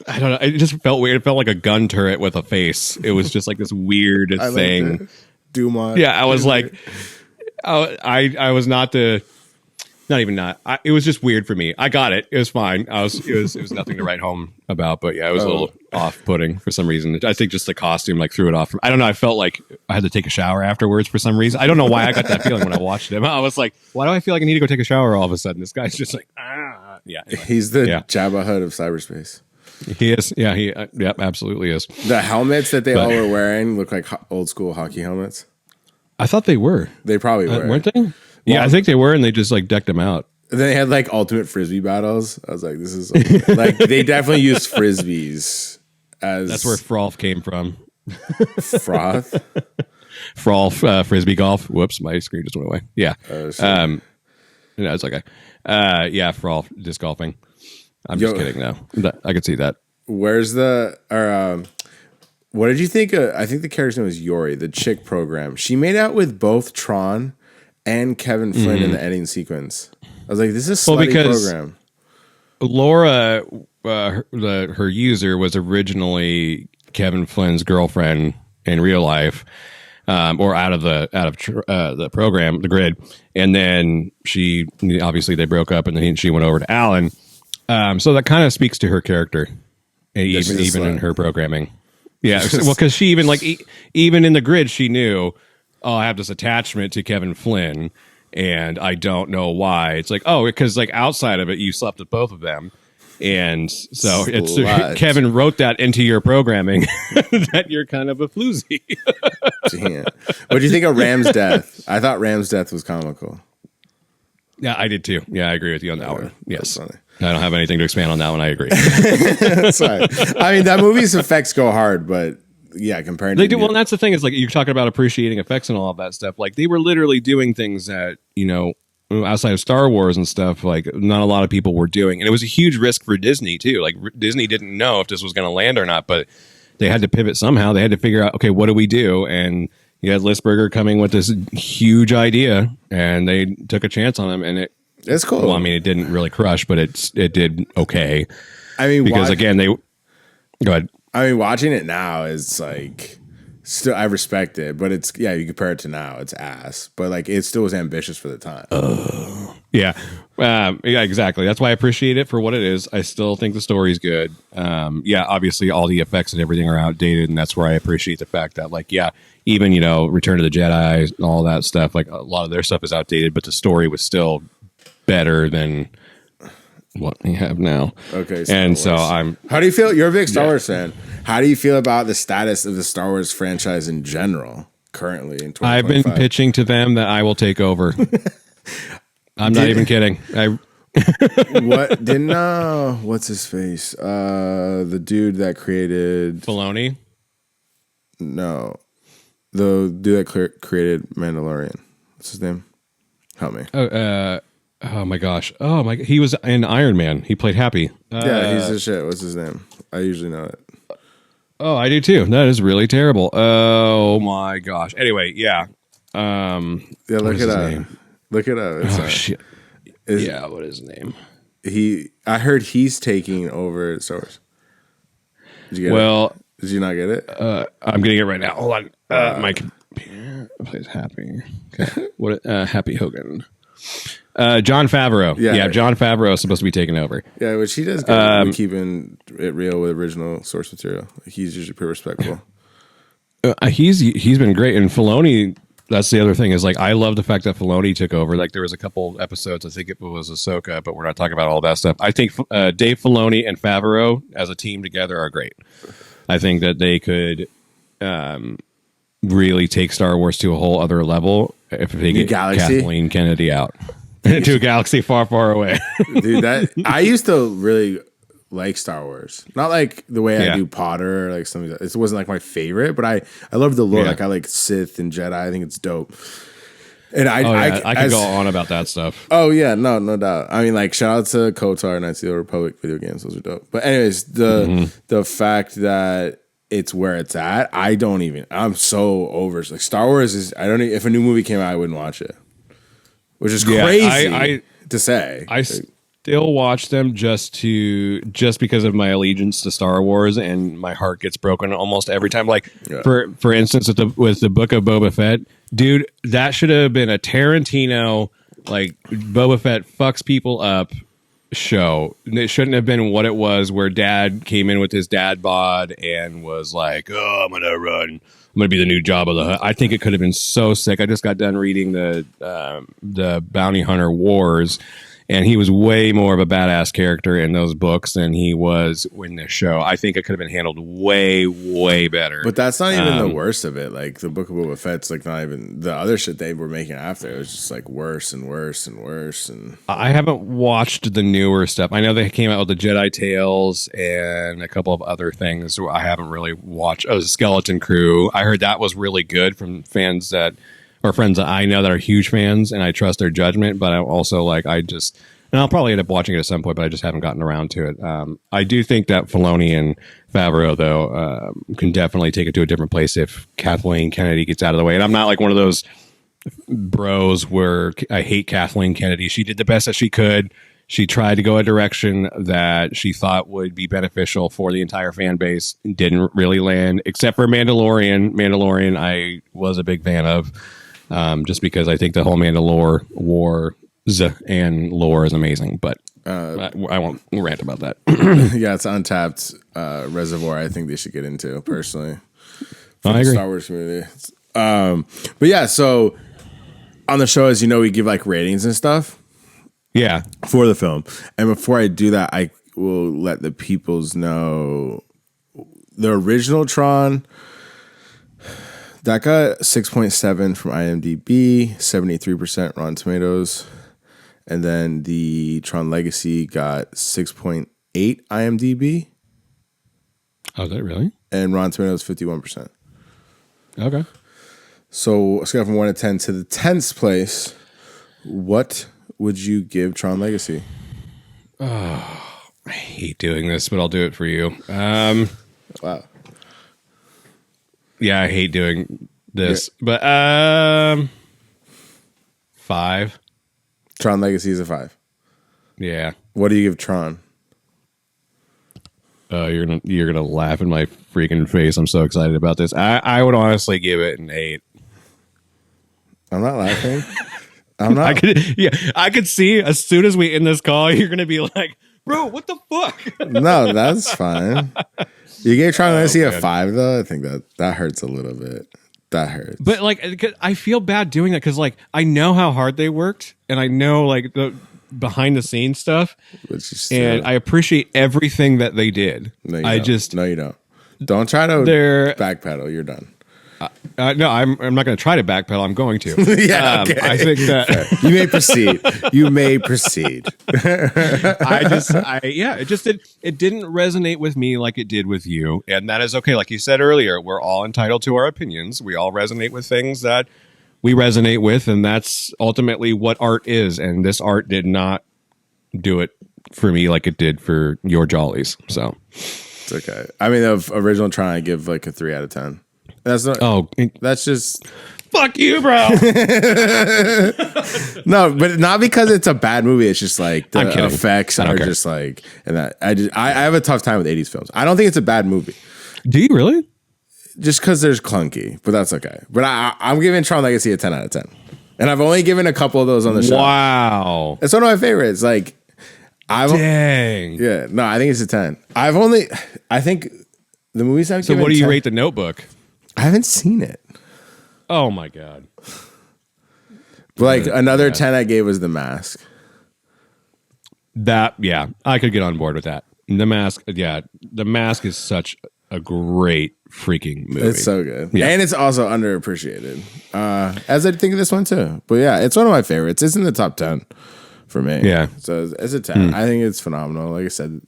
I don't know. It just felt weird. It felt like a gun turret with a face. It was just like this weird thing. Dumont. Yeah, I was like, I was not the. Not even not. It was just weird for me. I got it. It was fine. It was nothing to write home about. But yeah, it was a little off-putting for some reason. I think just the costume like threw it off. I don't know. I felt like I had to take a shower afterwards for some reason. I don't know why I got that feeling when I watched him. I was like, why do I feel like I need to go take a shower all of a sudden? This guy's just like, yeah. Anyway. He's the Jabba Hutt of cyberspace. He is. Yeah. Yep. Absolutely is. The helmets that they all were wearing look like old school hockey helmets. I thought they were. They probably were. Weren't they? Yeah, I think they were, and they just like decked them out. And then they had like ultimate frisbee battles. I was like, this is like they definitely used frisbees as that's where froth came from. Froth, frisbee golf. Whoops, my screen just went away. Yeah, no, it's okay. Yeah, froth disc golfing. I'm just kidding. No, I could see that. Where's the what did you think? I think the character's name was Yori, the chick program. She made out with both Tron and Kevin Flynn in the ending sequence. I was like, this is a slutty program. Laura, her user, was originally Kevin Flynn's girlfriend in real life, or out of the program, the grid, and then she obviously they broke up, and then she went over to Alan. So that kind of speaks to her character, even in her programming. Yeah, well, because she even in the grid, she knew, oh, I have this attachment to Kevin Flynn. And I don't know why. It's like, oh, because like outside of it, you slept with both of them. And so Kevin wrote that into your programming that you're kind of a floozy. Damn. What do you think of Ram's death? I thought Ram's death was comical. Yeah, I did too. Yeah, I agree with you on that one. Yes. I don't have anything to expand on that one. I agree. That's fine. I mean, that movie's effects go hard, but yeah, comparing they do. Well, and that's the thing is like you're talking about appreciating effects and all of that stuff. Like they were literally doing things that outside of Star Wars and stuff, like not a lot of people were doing, and it was a huge risk for Disney too. Like Disney didn't know if this was going to land or not, but they had to pivot somehow. They had to figure out, okay, what do we do? And you had Lisberger coming with this huge idea, and they took a chance on him, and it's cool. Well, I mean, it didn't really crush, but it did okay. I mean, because again, they go ahead. I mean, watching it now is like still I respect it, but it's you compare it to now, it's ass. But like it still was ambitious for the time. Yeah. Yeah, exactly. That's why I appreciate it for what it is. I still think the story's good. Yeah, obviously all the effects and everything are outdated, and that's where I appreciate the fact that, like, yeah, even, Return of the Jedi and all that stuff, like a lot of their stuff is outdated, but the story was still better than what we have now. Okay. And so How do you feel? You're a big Star Wars fan. How do you feel about the status of the Star Wars franchise in general currently in 2025? I've been pitching to them that I will take over. I'm not even kidding. What didn't what's his face? The dude that created Filoni? No. The dude that created Mandalorian. What's his name? Help me. Oh my gosh. Oh my, he was in Iron Man. He played Happy. Yeah, he's the shit. What's his name? I usually know it. Oh, I do too. That is really terrible. Oh my gosh. Anyway, yeah. Yeah, look it up. Name? Look it up. It's shit. Yeah, what is his name? I heard he's taking over Star Wars. Did you get it? Did you not get it? I'm getting it right now. Hold on. My computer plays Happy. Okay. What? Happy Hogan. Jon Favreau. Yeah, Jon Favreau is supposed to be taking over. Yeah, which he does good with keeping it real with original source material. He's usually pretty respectful. He's been great, and Filoni. That's the other thing is, like, I love the fact that Filoni took over. Like, there was a couple episodes, I think it was Ahsoka, but we're not talking about all that stuff. I think Dave Filoni and Favreau as a team together are great. I think that they could really take Star Wars to a whole other level if they get Kathleen Kennedy out to a galaxy far, far away. Dude, I used to really like Star Wars. Not like the way I do Potter, or like something. It wasn't like my favorite, but I love the lore. Like I like Sith and Jedi. I think it's dope. And I could go on about that stuff. Oh yeah, no doubt. I mean, like, shout out to KOTOR and Knights of the Old Republic video games; those are dope. But anyways, the fact that it's where it's at, I'm so over. Like, Star Wars is. I don't. If a new movie came out, I wouldn't watch it, which is crazy to say. I still watch them just because of my allegiance to Star Wars, and my heart gets broken almost every time. Like, for instance, with the Book of Boba Fett. Dude, that should have been a Tarantino, like, Boba Fett fucks people up show. It shouldn't have been what it was, where Dad came in with his dad bod and was like, "Oh, I'm gonna be the new Jabba the Hutt." I think it could have been so sick. I just got done reading the Bounty Hunter Wars, and he was way more of a badass character in those books than he was in this show. I think it could have been handled way, way better. But that's not even the worst of it. Like, the Book of Boba Fett's like not even the other shit they were making after. It was just like worse and worse and worse. And I haven't watched the newer stuff. I know they came out with the Jedi Tales and a couple of other things. I haven't really watched. Oh, Skeleton Crew. I heard that was really good from fans that. Or friends that I know that are huge fans, and I trust their judgment. But I'm also and I'll probably end up watching it at some point, but I just haven't gotten around to it. I do think that Filoni and Favreau, though, can definitely take it to a different place if Kathleen Kennedy gets out of the way. And I'm not like one of those bros where I hate Kathleen Kennedy. She did the best that she could. She tried to go a direction that she thought would be beneficial for the entire fan base. Didn't really land, except for Mandalorian. Mandalorian, I was a big fan of. Just because I think the whole Mandalore Wars and lore is amazing, but I won't rant about that. Yeah, it's untapped reservoir. I think they should get into personally for the Star Wars community. But yeah, so on the show, as you know, we give like ratings and stuff. Yeah, for the film. And before I do that, I will let the peoples know the original Tron. That got 6.7 from IMDb, 73% Rotten Tomatoes. And then the Tron Legacy got 6.8 IMDb. Oh, is that really? And Rotten Tomatoes 51%. Okay. So, let's go from 1 to 10 to the 10th place. What would you give Tron Legacy? Oh, I hate doing this, but I'll do it for you. Wow. Yeah, I hate doing this, but 5. Tron Legacy is a 5. Yeah. What do you give Tron? You're gonna laugh in my freaking face. I'm so excited about this. I would honestly give it an 8. I'm not laughing. I'm not. I could see as soon as we end this call, you're gonna be like, bro, what the fuck? No, that's fine. You gave Tron Legacy a 5 though. I think that hurts a little bit. That hurts. But like, I feel bad doing that because like I know how hard they worked, and I know like the behind the scenes stuff, and I appreciate everything that they did. No, you don't. Don't try to backpedal. You're done. No, I'm not going to try to backpedal. I'm going to. Yeah, okay. I think that you may proceed. You may proceed. It didn't resonate with me like it did with you, and that is okay. Like you said earlier, we're all entitled to our opinions. We all resonate with things that we resonate with, and that's ultimately what art is. And this art did not do it for me like it did for your jollies. So it's okay. I mean, the original Tron, I give like a 3 out of 10. That's not. Oh, that's just fuck you, bro. No, but not because it's a bad movie. It's just like the effects are just like, and that I have a tough time with 80s films. I don't think it's a bad movie. Do you really? Just because there's clunky, but that's okay. But I'm giving Tron Legacy a 10 out of 10, and I've only given a couple of those on the show. Wow, it's one of my favorites. Like, dang, yeah, no, I think it's a 10. I think the movies I've given. So, what do you 10, rate The Notebook? I haven't seen it. Oh my god! But like another 10 I gave was The Mask. Yeah, I could get on board with that. The Mask, The Mask is such a great freaking movie. It's so good, and it's also underappreciated. As I think of this one too. But yeah, it's one of my favorites. It's in the top 10 for me. Yeah, so it's a 10. I think it's phenomenal. Like I said,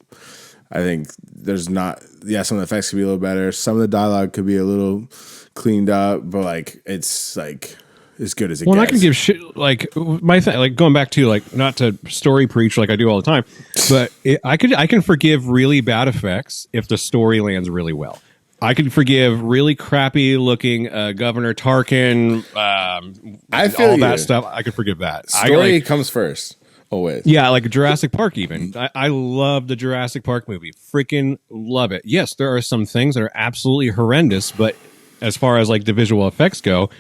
I think there's not. Yeah, some of the effects could be a little better. Some of the dialogue could be a little cleaned up, but like it's like as good as it gets. I can give shit like my thing. Like going back to like not to story preach like I do all the time, but I can forgive really bad effects if the story lands really well. I can forgive really crappy looking Governor Tarkin. I feel all that stuff. I can forgive that. Story comes first. Always. Yeah, like Jurassic Park even. I love the Jurassic Park movie. Freaking love it. Yes, there are some things that are absolutely horrendous, but as far as like the visual effects go,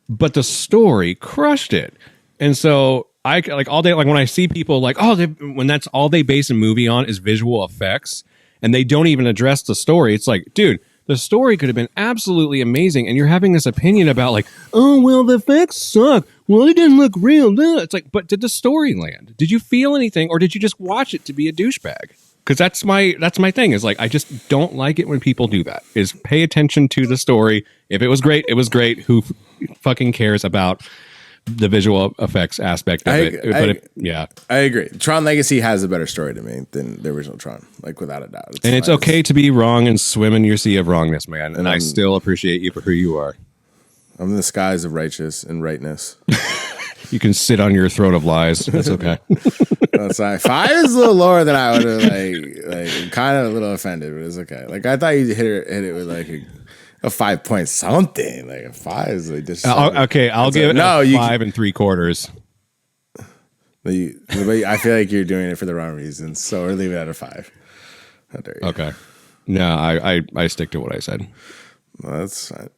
but the story crushed it. And so I like all day, like when I see people like, when that's all they base a movie on is visual effects and they don't even address the story. It's like, dude, the story could have been absolutely amazing, and you're having this opinion about like, oh, well, the effects suck. Well, it didn't look real. It's like, but did the story land? Did you feel anything, or did you just watch it to be a douchebag? Because that's my thing. Is like, I just don't like it when people do that. Is pay attention to the story. If it was great, it was great. Who fucking cares about the visual effects aspect of it? I agree. Tron Legacy has a better story to me than the original Tron, like without a doubt. It's okay to be wrong and swim in your sea of wrongness, man. And I still appreciate you for who you are. I'm in the skies of righteous and rightness. You can sit on your throne of lies. That's okay. That's fine. 5 is a little lower than I would have like kind of a little offended, but it's okay. Like I thought you hit it with like a 5 point something. Like a 5 is like this. Okay, I'll give it a 5 3/4. I feel like you're doing it for the wrong reasons, so we're leaving it at a 5. How dare you? Okay. No, I stick to what I said. Well, that's fine.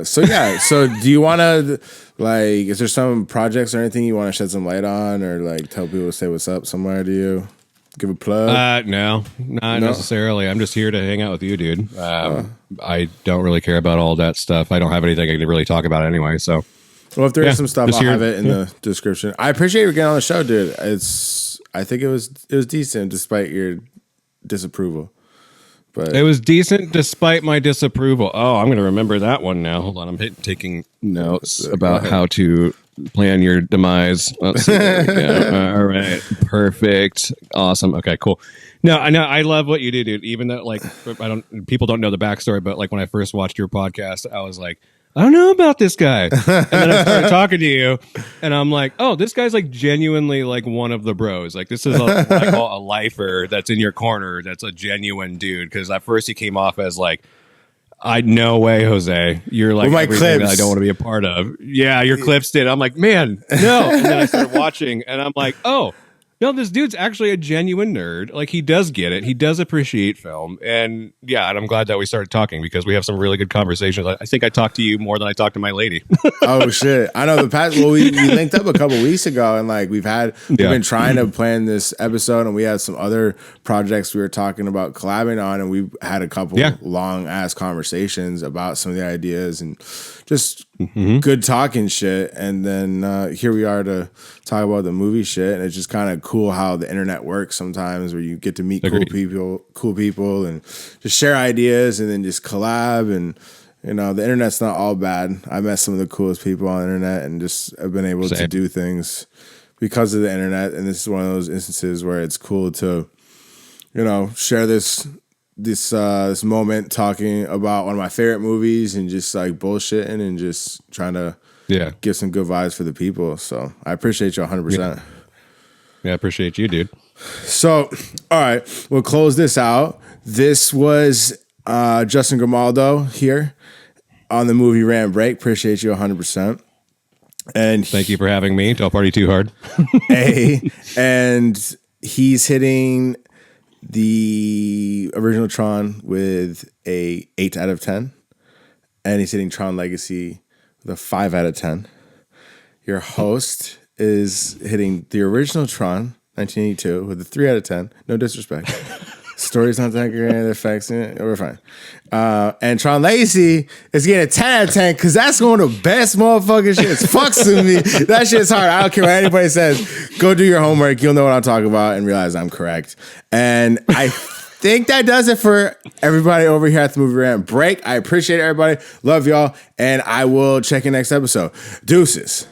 So do you want to like? Is there some projects or anything you want to shed some light on, or like tell people to say what's up somewhere? Do you give a plug? No, not necessarily. I'm just here to hang out with you, dude. I don't really care about all that stuff. I don't have anything I can really talk about anyway. So, well, if there is some stuff, I'll have it in the description. I appreciate you getting on the show, dude. I think it was decent despite your disapproval. But it was decent despite my disapproval. Oh, I'm going to remember that one now. Hold on. I'm taking notes about how to plan your demise. Let's see. There we go. All right. Perfect. Awesome. Okay, cool. No, I know. I love what you do, dude. Even though, like, people don't know the backstory, but like when I first watched your podcast, I was like, I don't know about this guy. And then I started talking to you, and I'm like, oh, this guy's like genuinely like one of the bros. Like this is what I call a lifer that's in your corner. That's a genuine dude. Because at first he came off as like, no way, Jose. You're like everything that I don't want to be a part of. Yeah, your clips did. I'm like, man, no. And then I started watching, and I'm like, oh, No, this dude's actually a genuine nerd. Like, he does get it. He does appreciate film. And yeah, and I'm glad that we started talking because we have some really good conversations. I think I talked to you more than I talked to my lady. Oh shit. I know we linked up a couple weeks ago, and like we've been trying to plan this episode, and we had some other projects we were talking about collabing on, and we had a couple long ass conversations about some of the ideas and just good talking shit. And then here we are to talk about the movie shit, and it's just kind of cool how the internet works sometimes, where you get to meet cool people and just share ideas and then just collab. And you know, the internet's not all bad. I met some of the coolest people on the internet and just have been able to do things because of the internet. And this is one of those instances where it's cool to, you know, share this moment talking about one of my favorite movies and just like bullshitting and just trying to give some good vibes for the people. So I appreciate you 100%. Yeah, I appreciate you, dude. So, all right, we'll close this out. This was Justin Grimaldo here on the movie Rant Break. Appreciate you 100%. And thank you for having me. Don't party too hard. And he's hitting the original Tron with a 8 out of 10, and he's hitting Tron Legacy with a 5 out of 10. Your host is hitting the original Tron 1982 with a 3 out of 10. No disrespect. Story's not that great. The effects, we're fine. And Tron Legacy is getting a 10 out of 10 because that's one of the best motherfucking shit. It's fucks to me. That shit's hard. I don't care what anybody says. Go do your homework. You'll know what I'm talking about and realize I'm correct. And I think that does it for everybody over here at the Movie Rant Break. I appreciate everybody. Love y'all. And I will check you next episode. Deuces.